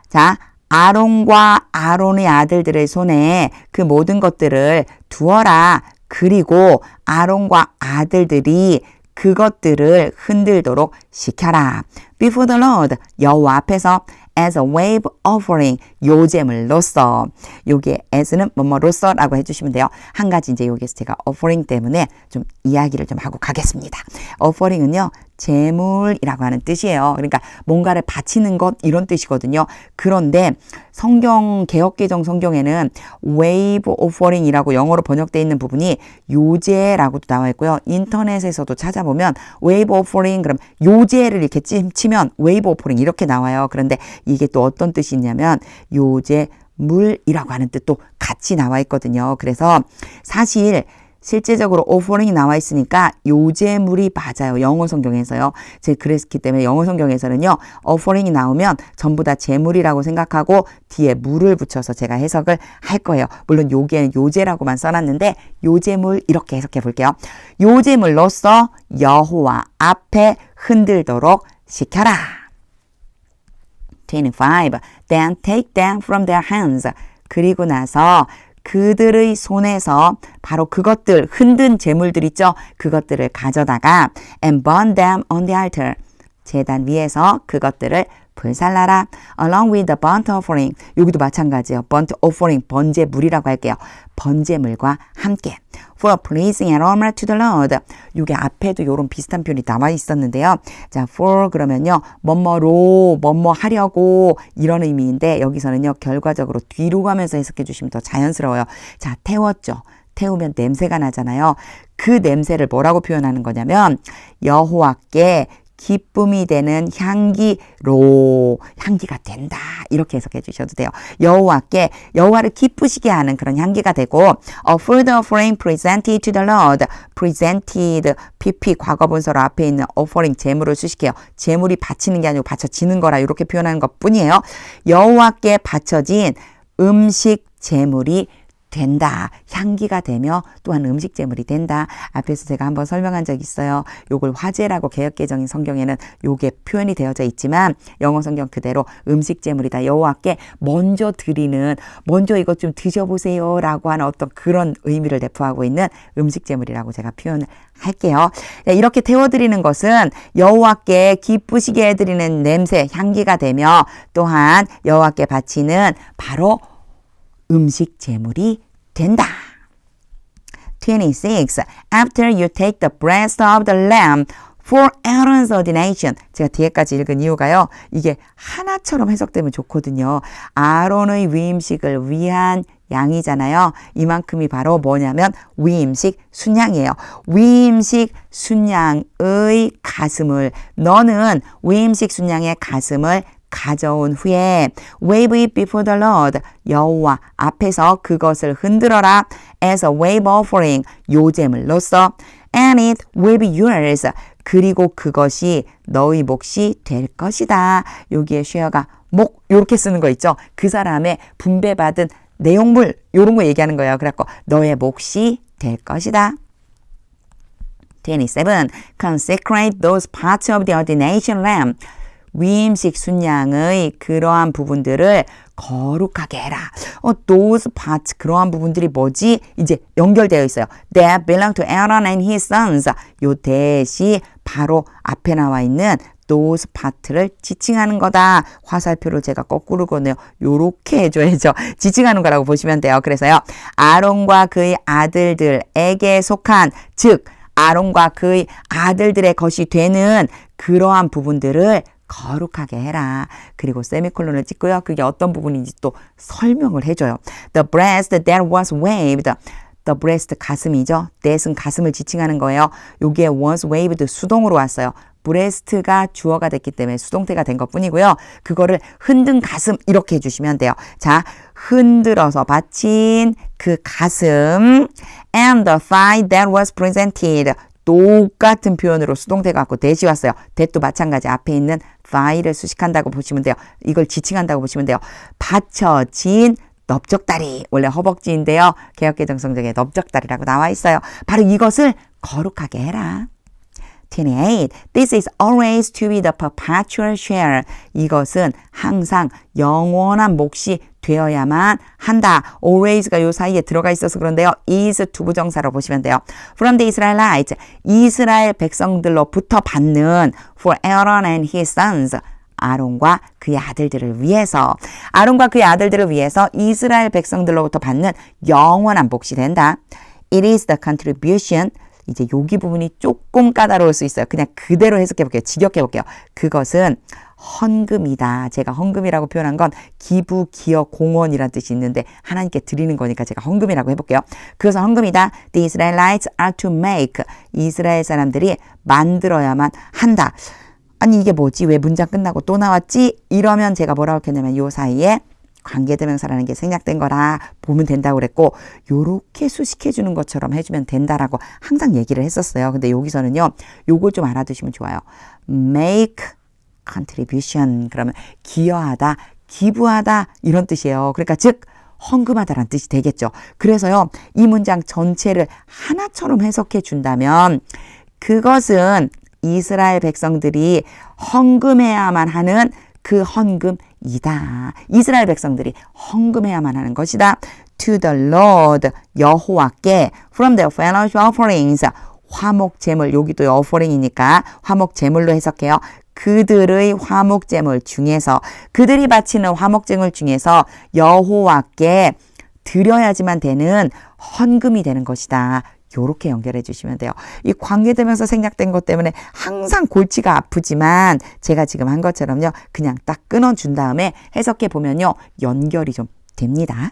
자, 아론과 아론의 아들들의 손에 그 모든 것들을 두어라. 그리고 아론과 아들들이 그것들을 흔들도록 시켜라. Before the Lord, 여호와 앞에서 as a wave offering, 요제물로서. 요게 as는 뭐뭐로서라고 해주시면 돼요. 한 가지 이제 여기서 제가 offering 때문에 좀 이야기를 좀 하고 가겠습니다. offering은요. 제물이라고 하는 뜻이에요. 그러니까 뭔가를 바치는 것 이런 뜻이거든요. 그런데 성경 개역개정 성경에는 wave offering이라고 영어로 번역되어 있는 부분이 요제라고도 나와 있고요. 인터넷에서도 찾아보면 wave offering 그럼 요제를 이렇게 치면 wave offering 이렇게 나와요. 그런데 이게 또 어떤 뜻이 있냐면 요제 물이라고 하는 뜻도 같이 나와 있거든요. 그래서 사실 실제적으로 오퍼링이 나와 있으니까 요제물이 맞아요. 영어 성경에서요. 제가 그랬기 때문에 영어 성경에서는요. 오퍼링이 나오면 전부 다 제물이라고 생각하고 뒤에 물을 붙여서 제가 해석을 할 거예요. 물론 여기에는 요제라고만 써놨는데 요제물 이렇게 해석해 볼게요. 요제물로서 여호와 앞에 흔들도록 시켜라. 25. Then take them from their hands. 그리고 나서 그들의 손에서 바로 그것들 흔든 재물들 있죠. 그것들을 가져다가 and burn them on the altar. 제단 위에서 그것들을 불살라라. Along with the burnt offering. 여기도 마찬가지예요. burnt offering, 번제물이라고 할게요. 번제물과 함께. For pleasing aroma to the Lord. 이게 앞에도 이런 비슷한 표현이 나와 있었는데요. 자, for 그러면요. 뭐뭐로, 뭐뭐 하려고 이런 의미인데 여기서는요. 결과적으로 뒤로 가면서 해석해 주시면 더 자연스러워요. 자, 태웠죠. 태우면 냄새가 나잖아요. 그 냄새를 뭐라고 표현하는 거냐면 여호와께 기쁨이 되는 향기로 향기가 된다. 이렇게 해석해 주셔도 돼요. 여호와께 여호와를 기쁘시게 하는 그런 향기가 되고 A food offering presented to the Lord. presented PP 과거분사로 앞에 있는 offering 제물을 쓰실게요. 제물이 바치는 게 아니고 바쳐지는 거라 이렇게 표현하는 것뿐이에요. 여호와께 바쳐진 음식 제물이 된다. 향기가 되며 또한 음식 제물이 된다. 앞에서 제가 한번 설명한 적이 있어요. 요걸 화제라고 개역개정인 성경에는 요게 표현이 되어져 있지만 영어 성경 그대로 음식 제물이다. 여호와께 먼저 드리는 먼저 이것 좀 드셔보세요 라고 하는 어떤 그런 의미를 내포하고 있는 음식 제물이라고 제가 표현을 할게요. 이렇게 태워드리는 것은 여호와께 기쁘시게 해드리는 냄새, 향기가 되며 또한 여호와께 바치는 바로 음식 제물이 된다. 26. After you take the breast of the lamb for Aaron's ordination. 제가 뒤에까지 읽은 이유가요. 이게 하나처럼 해석되면 좋거든요. 아론의 위임식을 위한 양이잖아요. 이만큼이 바로 뭐냐면 위임식 순양이에요. 위임식 순양의 가슴을 너는 위임식 순양의 가슴을 가져온 후에 wave it before the Lord 여호와 앞에서 그것을 흔들어라 as a wave offering 요제물로서 and it will be yours 그리고 그것이 너의 몫이 될 것이다. 여기에 쉐어가 목 이렇게 쓰는 거 있죠. 그 사람의 분배받은 내용물 이런 거 얘기하는 거예요. 그래갖고 너의 몫이 될 것이다. 27. Consecrate those parts of the ordination lamb 위임식 순양의 그러한 부분들을 거룩하게 해라. those parts 그러한 부분들이 뭐지? 이제 연결되어 있어요. That belong to Aaron and his sons. 요 대시 바로 앞에 나와 있는 those part를 지칭하는 거다. 화살표를 제가 거꾸로 거네요. 요렇게 해줘야죠. 지칭하는 거라고 보시면 돼요. 그래서요. 아론과 그의 아들들에게 속한 즉 아론과 그의 아들들의 것이 되는 그러한 부분들을 거룩하게 해라. 그리고 세미콜론을 찍고요. 그게 어떤 부분인지 또 설명을 해줘요. The breast that was waved. the breast 가슴이죠. that은 가슴을 지칭하는 거예요. 요게 was waved 수동으로 왔어요. breast가 주어가 됐기 때문에 수동태가 된 것뿐이고요. 그거를 흔든 가슴 이렇게 해주시면 돼요. 자, 흔들어서 받친 그 가슴 and the thigh that was presented. 똑같은 표현으로 수동태가 왔고 that이 왔어요. that도 마찬가지 앞에 있는 thigh를 수식한다고 보시면 돼요. 이걸 지칭한다고 보시면 돼요. 받쳐진 넓적다리, 원래 허벅지인데요. 개역개정성적에 넓적다리라고 나와 있어요. 바로 이것을 거룩하게 해라. 28. This is always to be the perpetual share. 이것은 항상 영원한 몫이 되어야만 한다. always가 요 사이에 들어가 있어서 그런데요. is 투부정사로 보시면 돼요. From the Israelites, 이스라엘 백성들로부터 받는 for Aaron and his sons. 아론과 그의 아들들을 위해서, 아론과 그의 아들들을 위해서 이스라엘 백성들로부터 받는 영원한 몫이 된다. It is the contribution. 이제 여기 부분이 조금 까다로울 수 있어요. 그냥 그대로 해석해 볼게요. 직역해 볼게요. 그것은 헌금이다. 제가 헌금이라고 표현한 건 기부, 기여, 공헌이라는 뜻이 있는데 하나님께 드리는 거니까 제가 헌금이라고 해볼게요. 그것은 헌금이다. The Israelites are to make. 이스라엘 사람들이 만들어야만 한다. 아니 이게 뭐지? 왜 문장 끝나고 또 나왔지? 이러면 제가 뭐라고 했냐면 요 사이에 관계대명사라는 게 생략된 거라 보면 된다고 그랬고 요렇게 수식해 주는 것처럼 해주면 된다라고 항상 얘기를 했었어요. 근데 여기서는요. 요걸 좀 알아두시면 좋아요. make contribution 그러면 기여하다, 기부하다 이런 뜻이에요. 그러니까 즉 헌금하다라는 뜻이 되겠죠. 그래서요. 이 문장 전체를 하나처럼 해석해 준다면 그것은 이스라엘 백성들이 헌금해야만 하는 그 헌금이다. 이스라엘 백성들이 헌금해야만 하는 것이다. To the Lord, 여호와께 from the fellowship offerings, 화목제물, 여기도 offering이니까 화목제물로 해석해요. 그들의 화목제물 중에서, 그들이 바치는 화목제물 중에서 여호와께 드려야지만 되는 헌금이 되는 것이다. 요렇게 연결해 주시면 돼요. 이 관계되면서 생략된 것 때문에 항상 골치가 아프지만 제가 지금 한 것처럼요. 그냥 딱 끊어준 다음에 해석해 보면요. 연결이 좀 됩니다.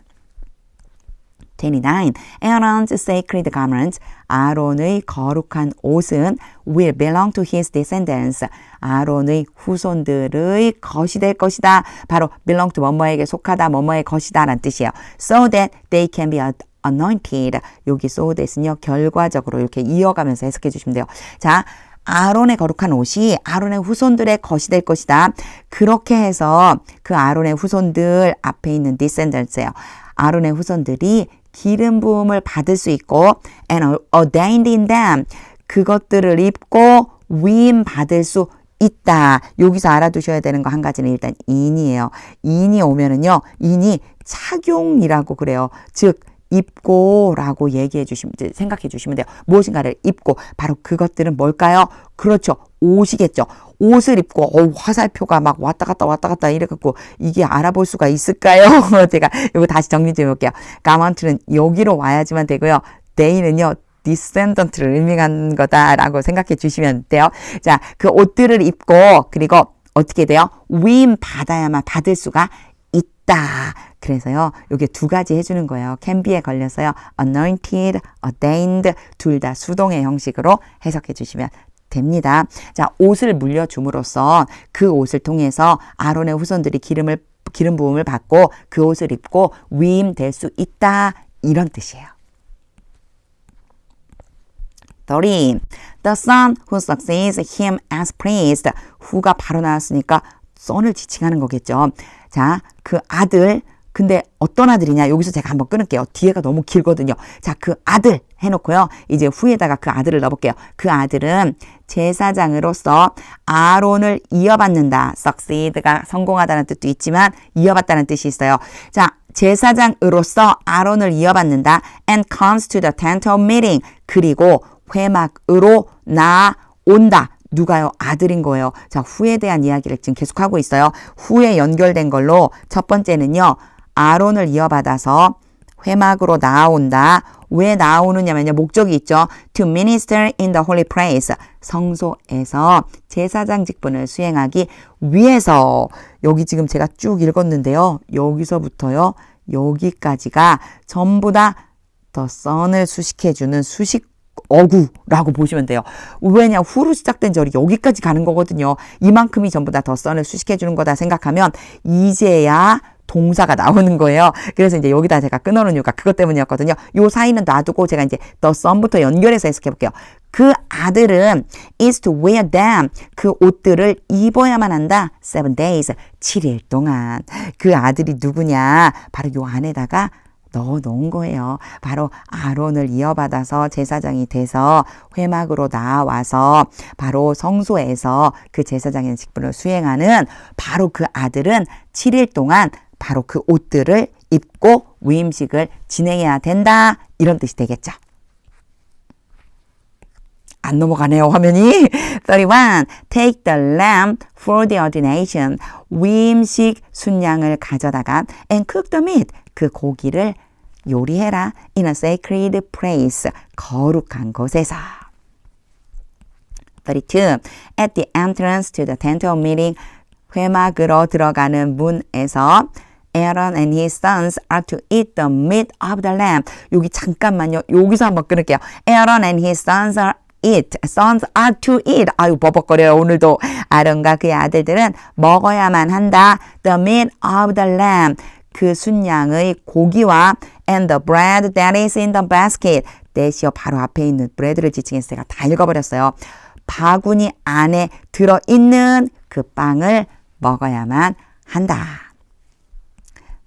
29. Aaron's sacred garments. 아론의 거룩한 옷은 will belong to his descendants. 아론의 후손들의 것이 될 것이다. 바로 belong to 뭐뭐에게 속하다, 뭐뭐의 것이다 라는 뜻이에요. So that they can be anointed. 여기 so that은요. 결과적으로 이렇게 이어가면서 해석해 주시면 돼요. 자, 아론의 거룩한 옷이 아론의 후손들의 것이 될 것이다. 그렇게 해서 그 아론의 후손들 앞에 있는 descendants예요. 아론의 후손들이 기름 부음을 받을 수 있고 and ordained in them. 그것들을 입고 위임 받을 수 있다. 여기서 알아두셔야 되는 거 한 가지는 일단 인이에요. 인이 오면은요. 인이 착용이라고 그래요. 즉 입고라고 얘기해 주시면, 생각해 주시면 돼요. 무엇인가를 입고, 바로 그것들은 뭘까요? 그렇죠. 옷이겠죠. 옷을 입고, 화살표가 막 왔다 갔다 이래갖고, 이게 알아볼 수가 있을까요? 제가 이거 다시 정리 좀 해볼게요. 가먼트는 여기로 와야지만 되고요. 데이는요, 디센던트를 의미하는 거다라고 생각해 주시면 돼요. 자, 그 옷들을 입고, 그리고 어떻게 돼요? 위임 받아야만 받을 수가 있다. 그래서요, 요게 두 가지 해주는 거예요. can be에 걸려서요. anointed, ordained 둘 다 수동의 형식으로 해석해 주시면 됩니다. 자, 옷을 물려줌으로써 그 옷을 통해서 아론의 후손들이 기름 부음을 받고 그 옷을 입고 위임될 수 있다. 이런 뜻이에요. 30. The son who succeeds him as priest. who가 바로 나왔으니까 son을 지칭하는 거겠죠. 자, 그 아들, 근데 어떤 아들이냐? 여기서 제가 한번 끊을게요. 뒤에가 너무 길거든요. 자, 그 아들 해놓고요. 이제 후에다가 그 아들을 넣어볼게요. 그 아들은 제사장으로서 아론을 이어받는다. succeed가 성공하다는 뜻도 있지만 이어받다는 뜻이 있어요. 자, 제사장으로서 아론을 이어받는다. and comes to the tent of meeting. 그리고 회막으로 나온다. 누가요? 아들인 거예요. 자, 후에 대한 이야기를 지금 계속하고 있어요. 후에 연결된 걸로 첫 번째는요. 아론을 이어받아서 회막으로 나아온다. 왜 나오느냐면요. 목적이 있죠. To minister in the holy place. 성소에서 제사장 직분을 수행하기 위해서. 여기 지금 제가 쭉 읽었는데요. 여기서부터요. 여기까지가 전부 다 the sun을 수식해주는 수식 어구라고 보시면 돼요. 왜냐, 후로 시작된 절이 여기까지 가는 거거든요. 이만큼이 전부 다 the sun을 수식해주는 거다 생각하면 이제야 동사가 나오는 거예요. 그래서 이제 여기다 제가 끊어놓은 이유가 그것 때문이었거든요. 요 사이는 놔두고 제가 이제 the sun부터 연결해서 해석해 볼게요. 그 아들은 is to wear them. 그 옷들을 입어야만 한다. 7 days. 7일 동안. 그 아들이 누구냐? 바로 요 안에다가 넣어 놓은 거예요. 바로 아론을 이어받아서 제사장이 돼서 회막으로 나와서 바로 성소에서 그 제사장의 직분을 수행하는 바로 그 아들은 7일 동안 바로 그 옷들을 입고 위임식을 진행해야 된다. 이런 뜻이 되겠죠. 안 넘어가네요, 화면이. 31. Take the lamb for the ordination. 위임식 순양을 가져다가 and cook the meat. 그 고기를 요리해라. In a sacred place. 거룩한 곳에서. 32. At the entrance to the tent of meeting. 회막으로 들어가는 문에서 Aaron and his sons are to eat the meat of the lamb. 여기 잠깐만요. 여기서 한번 끊을게요. Aaron and his sons are to eat. 아유, 버벅거려요, 오늘도. 아론과 그의 아들들은 먹어야만 한다. The meat of the lamb. 그 순양의 고기와 and the bread that is in the basket. that이요, 바로 앞에 있는 브레드를 지칭해서 제가 다 읽어버렸어요. 바구니 안에 들어있는 그 빵을 먹어야만 한다.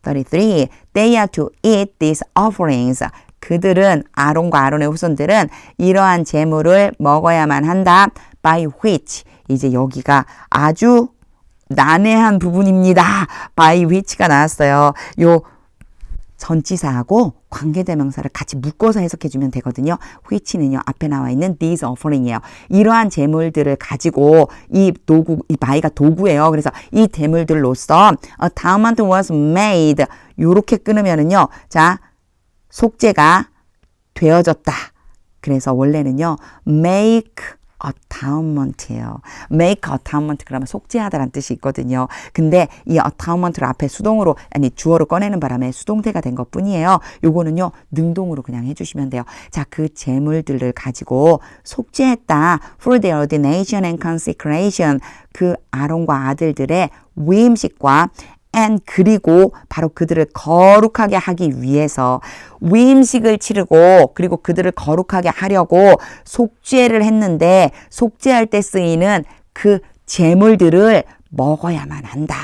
33. They are to eat these offerings. 그들은 아론과 아론의 후손들은 이러한 제물을 먹어야만 한다. By which. 이제 여기가 아주 난해한 부분입니다. By which가 나왔어요. 요 전치사하고 관계대명사를 같이 묶어서 해석해주면 되거든요. which는요, 앞에 나와 있는 these offering이에요. 이러한 제물들을 가지고 이 by가 도구예요. 그래서 이 제물들로서 a atonement was made. 요렇게 끊으면은요, 자, 속죄가 되어졌다. 그래서 원래는요, make atonement예요. make atonement 그러면 속죄하다라는 뜻이 있거든요. 근데 이 atonement를 앞에 수동으로 아니 주어로 꺼내는 바람에 수동태가 된 것뿐이에요. 요거는요, 능동으로 그냥 해주시면 돼요. 자, 그 제물들을 가지고 속죄했다. for their ordination and consecration. 그 아론과 아들들의 위임식과 and 그리고 바로 그들을 거룩하게 하기 위해서 위임식을 치르고 그리고 그들을 거룩하게 하려고 속죄를 했는데 속죄할 때 쓰이는 그 제물들을 먹어야만 한다.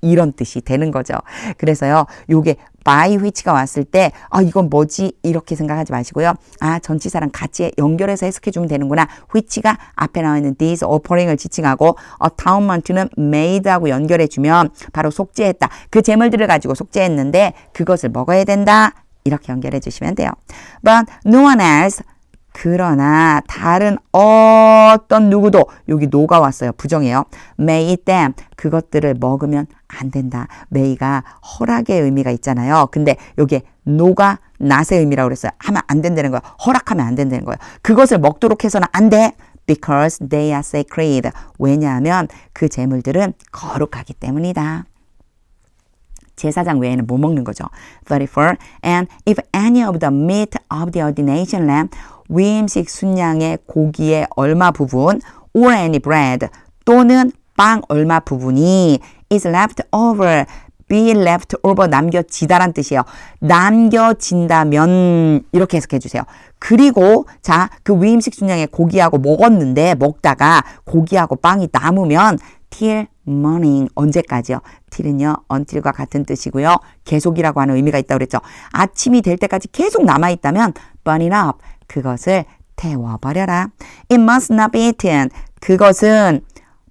이런 뜻이 되는 거죠. 그래서요, 요게 by which가 왔을 때 이건 뭐지? 이렇게 생각하지 마시고요. 전치사랑 같이 연결해서 해석해 주면 되는구나. which가 앞에 나와 있는 these offering을 지칭하고 atonement는 made하고 연결해 주면 바로 속죄했다. 그 제물들을 가지고 속죄했는데 그것을 먹어야 된다. 이렇게 연결해 주시면 돼요. But no one else. 그러나 다른 어떤 누구도, 여기 no가 왔어요. 부정이에요. may eat them. 그것들을 먹으면 안 된다. may가 허락의 의미가 있잖아요. 근데 여기에 no가 not의 의미라고 그랬어요. 하면 안 된다는 거예요. 허락하면 안 된다는 거예요. 그것을 먹도록 해서는 안 돼. Because they are sacred. 왜냐하면 그 제물들은 거룩하기 때문이다. 제사장 외에는 못 먹는 거죠. 34. And if any of the meat of the ordination lamb, 위임식 순양의 고기의 얼마 부분, or any bread, 또는 빵 얼마 부분이 is left over, be left over, 남겨지다란 뜻이에요. 남겨진다면 이렇게 해석해 주세요. 그리고 자, 그 위임식 순양의 고기하고 먹었는데 먹다가 고기하고 빵이 남으면 till morning, 언제까지요? till은요, until과 같은 뜻이고요. 계속이라고 하는 의미가 있다고 그랬죠. 아침이 될 때까지 계속 남아있다면 burn it up, 그것을 태워버려라. It must not be eaten, 그것은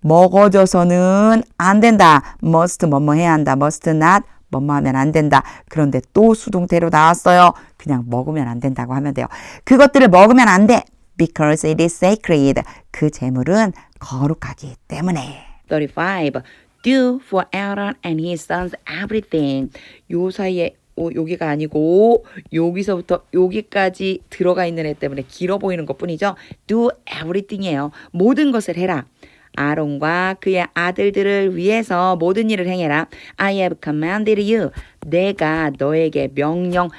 먹어져서는 안 된다. must 뭐뭐 해야 한다. must not 뭐뭐 하면 안 된다. 그런데 또 수동태로 나왔어요. 그냥 먹으면 안 된다고 하면 돼요. 그것들을 먹으면 안 돼. Because it is sacred. 그 제물은 거룩하기 때문에. 35. Do for Aaron and his sons everything. 요 사이에 여기가 아니고 여기서부터 여기까지 들어가 있는 애 때문에 길어 보이는 것뿐이죠. Do everything이에요. 모든 것을 해라. 아론과 그의 아들들을 위해서 모든 일을 행해라. I have commanded you. 내가 너에게 명령했다.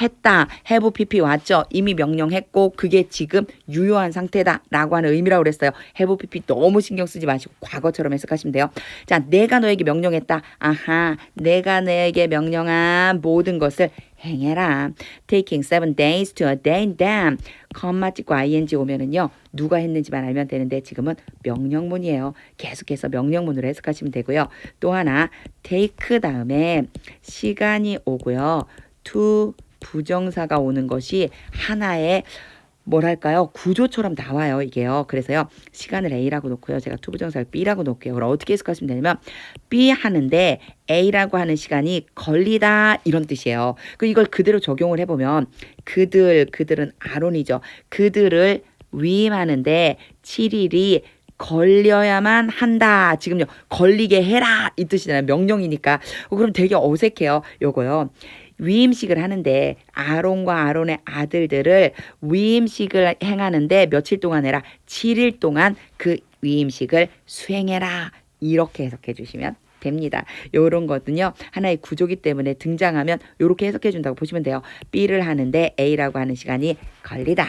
했다. have pp 왔죠. 이미 명령했고 그게 지금 유효한 상태다 라고 하는 의미라고 그랬어요. have pp 너무 신경 쓰지 마시고 과거처럼 해석하시면 돼요. 자, 내가 너에게 명령했다. 아하, 내가 너에게 명령한 모든 것을 행해라. Taking 7 days to attain them. 컴마 찍고 ing 오면은요. 누가 했는지만 알면 되는데 지금은 명령문이에요. 계속해서 명령문으로 해석하시면 되고요. 또 하나 take 다음에 시간이 오고요. to 부정사가 오는 것이 하나의 뭐랄까요? 구조처럼 나와요, 이게요. 그래서요, 시간을 A라고 놓고요. 제가 투부정사를 B라고 놓을게요. 그럼 어떻게 해석하시면 되냐면, B 하는데 A라고 하는 시간이 걸리다, 이런 뜻이에요. 이걸 그대로 적용을 해보면, 그들은 아론이죠. 그들을 위임하는데 7일이 걸려야만 한다. 지금요, 걸리게 해라, 이 뜻이잖아요. 명령이니까. 그럼 되게 어색해요, 요거요. 위임식을 하는데 아론과 아론의 아들들을 위임식을 행하는데 며칠 동안 해라? 7일 동안 그 위임식을 수행해라. 이렇게 해석해 주시면 됩니다. 요런 거든요. 하나의 구조기 때문에 등장하면 요렇게 해석해 준다고 보시면 돼요. B를 하는데 A라고 하는 시간이 걸리다.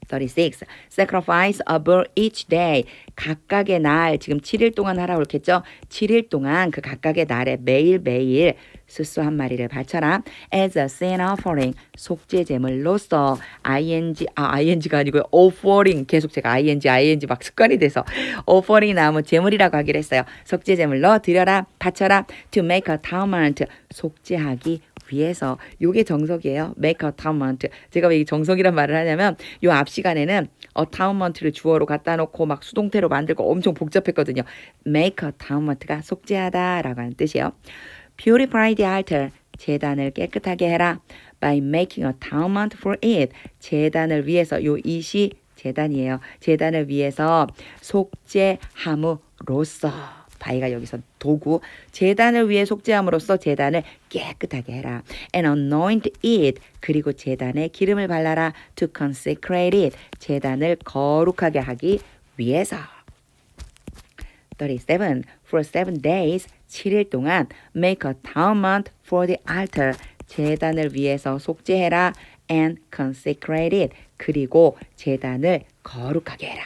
36. Sacrifice a bull each day. 각각의 날, 지금 7일 동안 하라고 그랬겠죠? 7일 동안 그 각각의 날에 매일매일 수수 한 마리를 바쳐라. As a sin offering. 속죄 제물로서 ing가 아니고요. offering. 계속 제가 ing 막 습관이 돼서 offering 나오면 제물이라고 하기로 했어요. 속죄 제물로 드려라, 바쳐라. To make atonement. 속죄하기 위해서. 요게 정석이에요. make atonement. 제가 왜 이 정석이란 말을 하냐면 요 앞 시간에는 atonement를 주어로 갖다 놓고 막 수동태로 만들고 엄청 복잡했거든요. make atonement가 속죄하다라고 하는 뜻이에요. Purify the altar. 제단을 깨끗하게 해라. By making atonement for it. 제단을 위해서. 요 it이 제단이에요. 제단을 위해서 속죄함으로써. 바이가 여기서 도구. 제단을 위해 속죄함으로써 제단을 깨끗하게 해라. And anoint it. 그리고 제단에 기름을 발라라. To consecrate it. 제단을 거룩하게 하기 위해서. 37. For 7 days. 7일 동안 make atonement for the altar. 제단을 위해서 속죄해라. And consecrate it. 그리고 제단을 거룩하게 해라.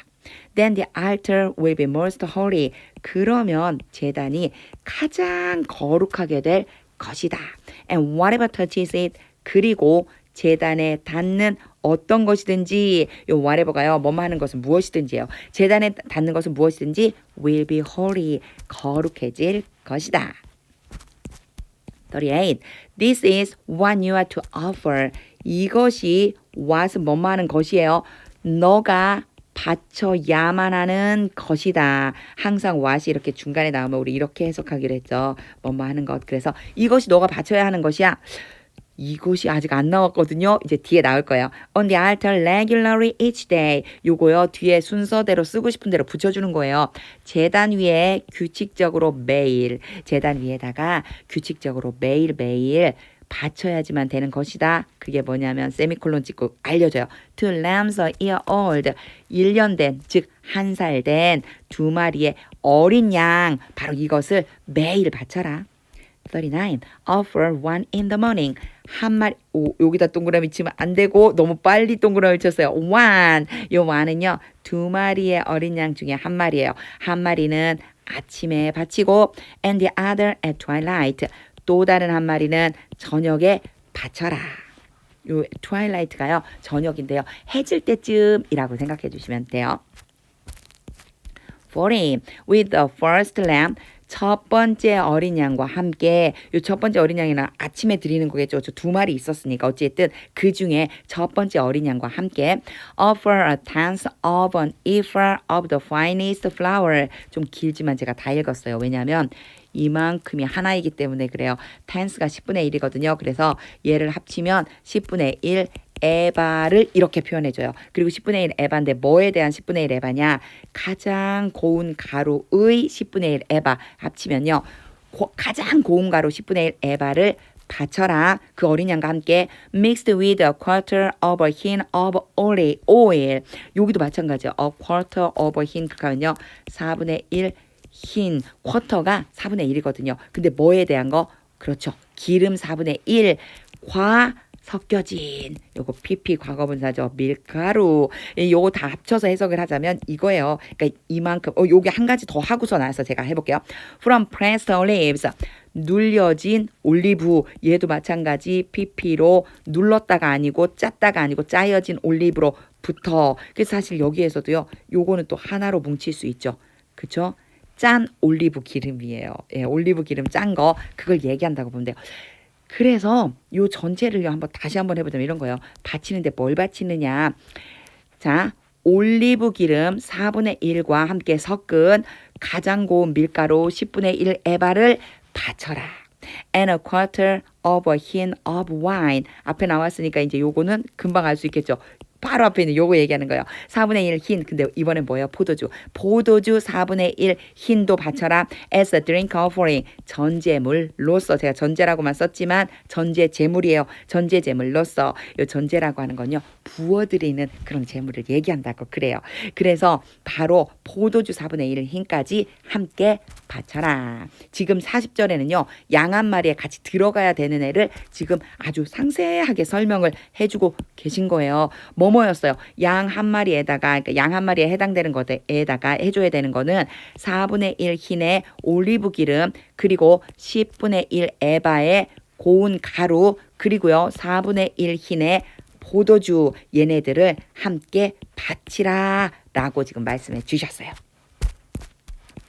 Then the altar will be most holy. 그러면 제단이 가장 거룩하게 될 것이다. And whatever touches it. 그리고 제단에 닿는 어떤 것이든지, 요 whatever가요, 뭐뭐 하는 것은 무엇이든지요. 제단에 닿는 것은 무엇이든지 will be holy. 거룩해질 것이다. 38. This is what you are to offer. 이것이 what은 뭐뭐 하는 것이에요. 너가 바쳐야만 하는 것이다. 항상 what이 이렇게 중간에 나오면 우리 이렇게 해석하기로 했죠. 뭐뭐 하는 것. 그래서 이것이 너가 바쳐야 하는 것이야. 이것이 아직 안 나왔거든요. 이제 뒤에 나올 거예요. On the altar regularly each day. 요거요. 뒤에 순서대로 쓰고 싶은 대로 붙여주는 거예요. 제단 위에 규칙적으로 매일. 제단 위에다가 규칙적으로 매일매일 바쳐야지만 되는 것이다. 그게 뭐냐면 세미콜론 찍고 알려줘요. Two lambs a year old. 1년 된, 즉 한 살 된 2마리의 어린 양. 바로 이것을 매일 바쳐라. 39. Offer one in the morning. 한 마리, 여기다 동그라미 치면 안 되고 너무 빨리 동그라미 쳤어요. one. 요 one은요. 2마리의 어린 양 중에 한 마리예요. 한 마리는 아침에 바치고 and the other at twilight. 또 다른 한 마리는 저녁에 바쳐라. 요 twilight가요. 저녁인데요. 해질 때쯤이라고 생각해 주시면 돼요. 40. With the first lamb. 첫 번째 어린 양과 함께. 요 첫 번째 어린 양이나 아침에 드리는 거겠죠. 저 2마리 있었으니까 어쨌든 그 중에 첫 번째 어린 양과 함께 offer a tenth of an ephah of the finest flour. 좀 길지만 제가 다 읽었어요. 왜냐하면 이만큼이 하나이기 때문에 그래요. tenth가 10분의 1이거든요. 그래서 얘를 합치면 10분의 1 에바를 이렇게 표현해줘요. 그리고 10분의 1 에바인데 뭐에 대한 10분의 1 에바냐? 가장 고운 가루의 10분의 1 에바 합치면요. 가장 고운 가루 10분의 1 에바를 바쳐라. 그 어린 양과 함께 mixed with a quarter of a hin of olive oil. 여기도 마찬가지예요. a quarter of a hin 그러면요. 4분의 1 흰 쿼터가 4분의 1이거든요. 근데 뭐에 대한 거? 그렇죠. 기름 4분의 1과 섞여진 요거 PP 과거분사죠. 밀가루. 요거 다 합쳐서 해석을 하자면 이거예요. 그러니까 이만큼 요게 한 가지 더 하고서 나서 제가 해볼게요. From pressed olives. 눌려진 올리브. 얘도 마찬가지 PP로 눌렀다가 아니고 짰다가 아니고 짜여진 올리브로부터. 그래서 사실 여기에서도요. 요거는 또 하나로 뭉칠 수 있죠. 그쵸? 짠 올리브 기름이에요. 예, 올리브 기름 짠 거 그걸 얘기한다고 보면 돼요. 그래서 요 전체를 다시 한번 해보자면 이런 거예요. 받치는데 뭘 받치느냐. 자, 올리브 기름 4분의 1과 함께 섞은 가장 고운 밀가루 10분의 1 에바를 받쳐라. And a quarter of a hin of wine. 앞에 나왔으니까 이제 요거는 금방 알 수 있겠죠. 바로 앞에 있는 요거 얘기하는 거예요. 4분의 1 흰. 근데 이번엔 뭐예요? 포도주. 포도주 4분의 1 흰도 바쳐라. As a drink offering. 전제물로서. 제가 전제라고만 썼지만 전제 제물이에요. 전제 제물로서. 요 전제라고 하는 건요. 부어드리는 그런 제물을 얘기한다고 그래요. 그래서 바로 포도주 4분의 1 흰까지 함께 바쳐라. 지금 40절에는요. 양 한 마리에 같이 들어가야 되는 애를 지금 아주 상세하게 설명을 해주고 계신 거예요. 뭐였어요? 양 한 마리에다가 그러니까 양 한 마리에 해당되는 것에다가 해줘야 되는 거는 4분의 1 흰의 올리브 기름 그리고 10분의 1 에바의 고운 가루 그리고요 4분의 1 흰의 포도주 얘네들을 함께 바치라 라고 지금 말씀해 주셨어요.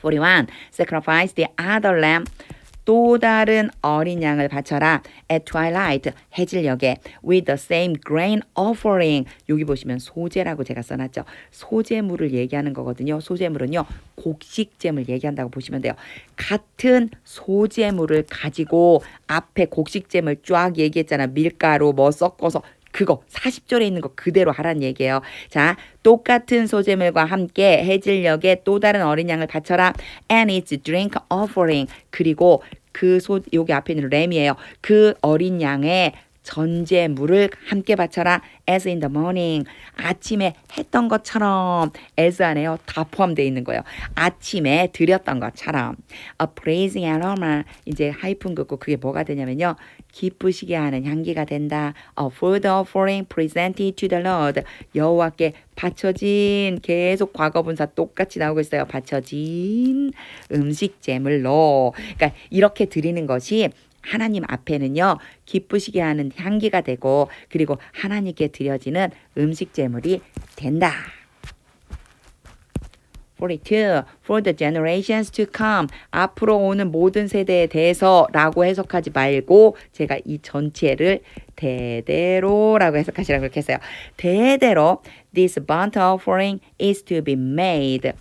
41. Sacrifice the other lamb. 또 다른 어린 양을 바쳐라. At twilight. 해질녘에. With the same grain offering. 여기 보시면 소제라고 제가 써놨죠. 소제물을 얘기하는 거거든요. 소제물은요. 곡식잼을 얘기한다고 보시면 돼요. 같은 소제물을 가지고 앞에 곡식잼을 쫙 얘기했잖아. 밀가루 뭐 섞어서. 그거 40절에 있는 거 그대로 하라는 얘기예요. 자, 똑같은 소재물과 함께 해질녘에 또 다른 어린 양을 바쳐라. And its drink offering. 그리고 여기 앞에 있는 램이에요. 그 어린 양의 전제물을 함께 바쳐라. As in the morning. 아침에 했던 것처럼. as 안에요. 다 포함되어 있는 거예요. 아침에 드렸던 것처럼. A praising aroma. 이제 하이픈 긋고 그게 뭐가 되냐면요. 기쁘시게 하는 향기가 된다. A food offering presented to the Lord. 여호와께 바쳐진 계속 과거분사 똑같이 나오고 있어요. 바쳐진 음식제물로. 그러니까 이렇게 드리는 것이 하나님 앞에는요. 기쁘시게 하는 향기가 되고 그리고 하나님께 드려지는 음식제물이 된다. 42. For the generations to come. 앞으로 오는 모든 세대에 대해서 라고 해석하지 말고 제가 이 전체를 대대로라고 해석하시라고 그렇게 했어요. 대대로 this burnt offering is to be made.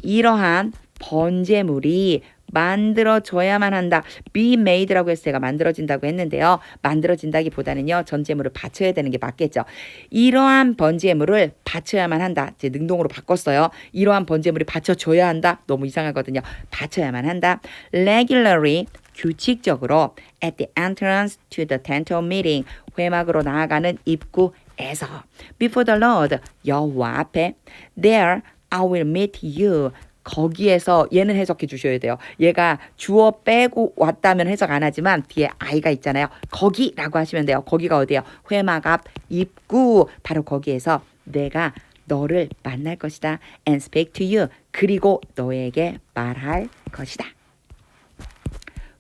이러한 번제물이 만들어져야만 한다. be made라고 해서 제가 만들어진다고 했는데요. 만들어진다기보다는요. 전제물을 바쳐야 되는 게 맞겠죠. 이러한 번제물을 바쳐야만 한다. 제 능동으로 바꿨어요. 이러한 번제물이 바쳐줘야 한다. 너무 이상하거든요. 바쳐야만 한다. regularly 규칙적으로 at the entrance to the tent of meeting 회막으로 나아가는 입구에서 before the Lord 여호와 앞에 there I will meet you 거기에서 얘는 해석해 주셔야 돼요. 얘가 주어 빼고 왔다면 해석 안 하지만 뒤에 I가 있잖아요. 거기라고 하시면 돼요. 거기가 어디예요? 회막 앞 입구 바로 거기에서 내가 너를 만날 것이다. And speak to you. 그리고 너에게 말할 것이다.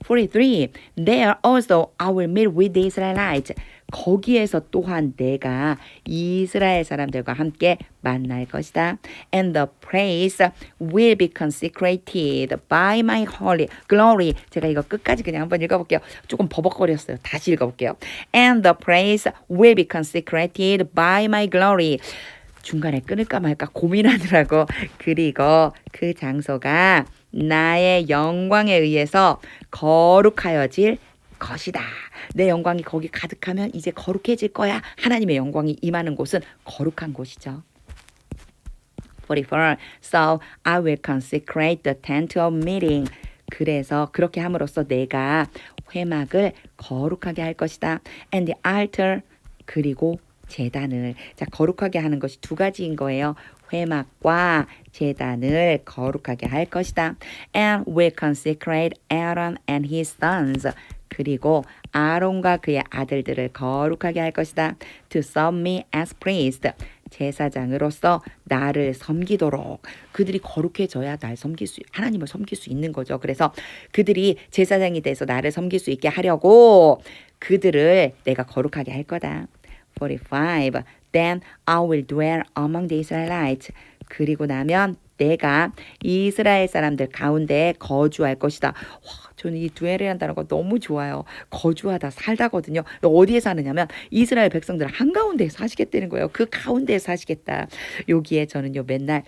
43. There also I will meet with the Israelites. 거기에서 또한 내가 이스라엘 사람들과 함께 만날 것이다. And the place will be consecrated by my holy glory. 제가 이거 끝까지 그냥 한번 읽어볼게요. 조금 버벅거렸어요. 다시 읽어볼게요. And the place will be consecrated by my glory. 중간에 끊을까 말까 고민하느라고. 그리고 그 장소가 나의 영광에 의해서 거룩하여질 것이다. 내 영광이 거기 가득하면 이제 거룩해질 거야. 하나님의 영광이 임하는 곳은 거룩한 곳이죠. 44. So I will consecrate the tent of meeting. 그래서 그렇게 함으로써 내가 회막을 거룩하게 할 것이다. And the altar 그리고 제단을. 자, 거룩하게 하는 것이 두 가지인 거예요. 회막과 제단을 거룩하게 할 것이다. And will consecrate Aaron and his sons. 그리고 아론과 그의 아들들을 거룩하게 할 것이다. To serve me as priest. 제사장으로서 나를 섬기도록. 그들이 거룩해져야 날 섬길 수, 하나님을 섬길 수 있는 거죠. 그래서 그들이 제사장이 돼서 나를 섬길 수 있게 하려고 그들을 내가 거룩하게 할 거다. 45. Then I will dwell among the Israelites. 그리고 나면 내가 이스라엘 사람들 가운데 거주할 것이다. 와, 저는 이 두엘이라는 거 너무 좋아요. 거주하다 살다거든요. 어디에 사느냐면 이스라엘 백성들 한가운데 사시겠다는 거예요. 그 가운데 사시겠다. 여기에 저는요 맨날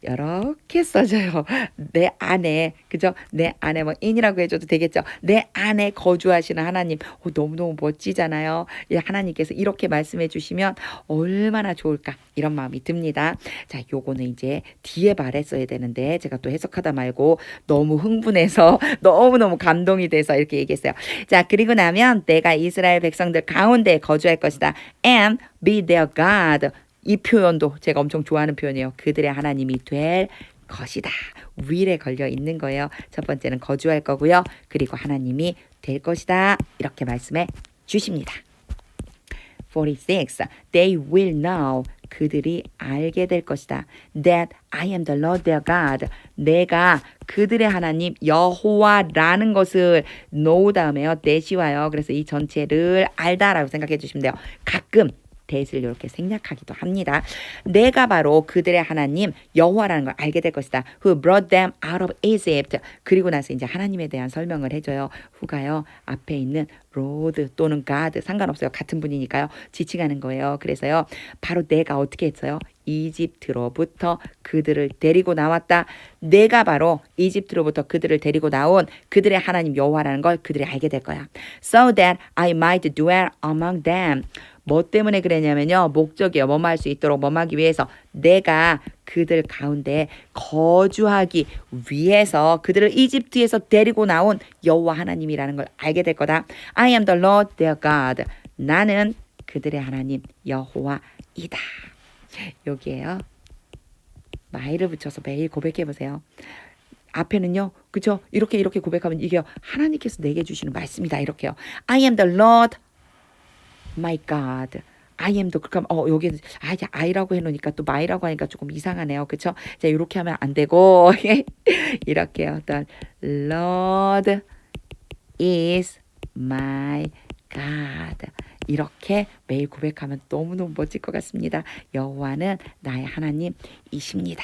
이렇게 써져요. 내 안에, 그죠? 내 안에 뭐 in이라고 해줘도 되겠죠? 내 안에 거주하시는 하나님. 너무너무 멋지잖아요. 하나님께서 이렇게 말씀해 주시면 얼마나 좋을까 이런 마음이 듭니다. 자, 요거는 이제 뒤에 말했어야 되는데 제가 또 해석하다 말고 너무 흥분해서 너무너무 감동이 돼서 이렇게 얘기했어요. 자, 그리고 나면 내가 이스라엘 백성들 가운데 거주할 것이다. And be their God. 이 표현도 제가 엄청 좋아하는 표현이에요. 그들의 하나님이 될 것이다. will에 걸려 있는 거예요. 첫 번째는 거주할 거고요. 그리고 하나님이 될 것이다. 이렇게 말씀해 주십니다. 46. They will know. 그들이 알게 될 것이다. That I am the Lord their God. 내가 그들의 하나님 여호와라는 것을 know 다음에요. that이 와요. 그래서 이 전체를 알다라고 생각해 주시면 돼요. 가끔 대를 이렇게 생략하기도 합니다. 내가 바로 그들의 하나님 여호와라는 걸 알게 될 것이다. Who brought them out of Egypt. 그리고 나서 이제 하나님에 대한 설명을 해줘요. 후가요. 앞에 있는 Lord 또는 God 상관없어요. 같은 분이니까요. 지칭하는 거예요. 그래서요. 바로 내가 어떻게 했어요? 이집트로부터 그들을 데리고 나왔다. 내가 바로 이집트로부터 그들을 데리고 나온 그들의 하나님 여호와라는 걸 그들이 알게 될 거야. So that I might dwell among them. 뭐 때문에 그랬냐면요. 목적이요. 뭐뭐 할 수 있도록 뭐하기 위해서 내가 그들 가운데 거주하기 위해서 그들을 이집트에서 데리고 나온 여호와 하나님이라는 걸 알게 될 거다. I am the Lord their God. 나는 그들의 하나님 여호와이다. 여기에요. my를 붙여서 매일 고백해 보세요. 앞에는요. 그죠? 이렇게 고백하면 이게 하나님께서 내게 주시는 말씀이다. 이렇게요. I am the Lord my God. I am도 그렇게 하면 여기 I라고 해놓으니까 또 my라고 하니까 조금 이상하네요. 그렇죠? 자, 이렇게 하면 안 되고 이렇게요. The Lord is my God. 이렇게 매일 고백하면 너무너무 멋질 것 같습니다. 여호와는 나의 하나님이십니다.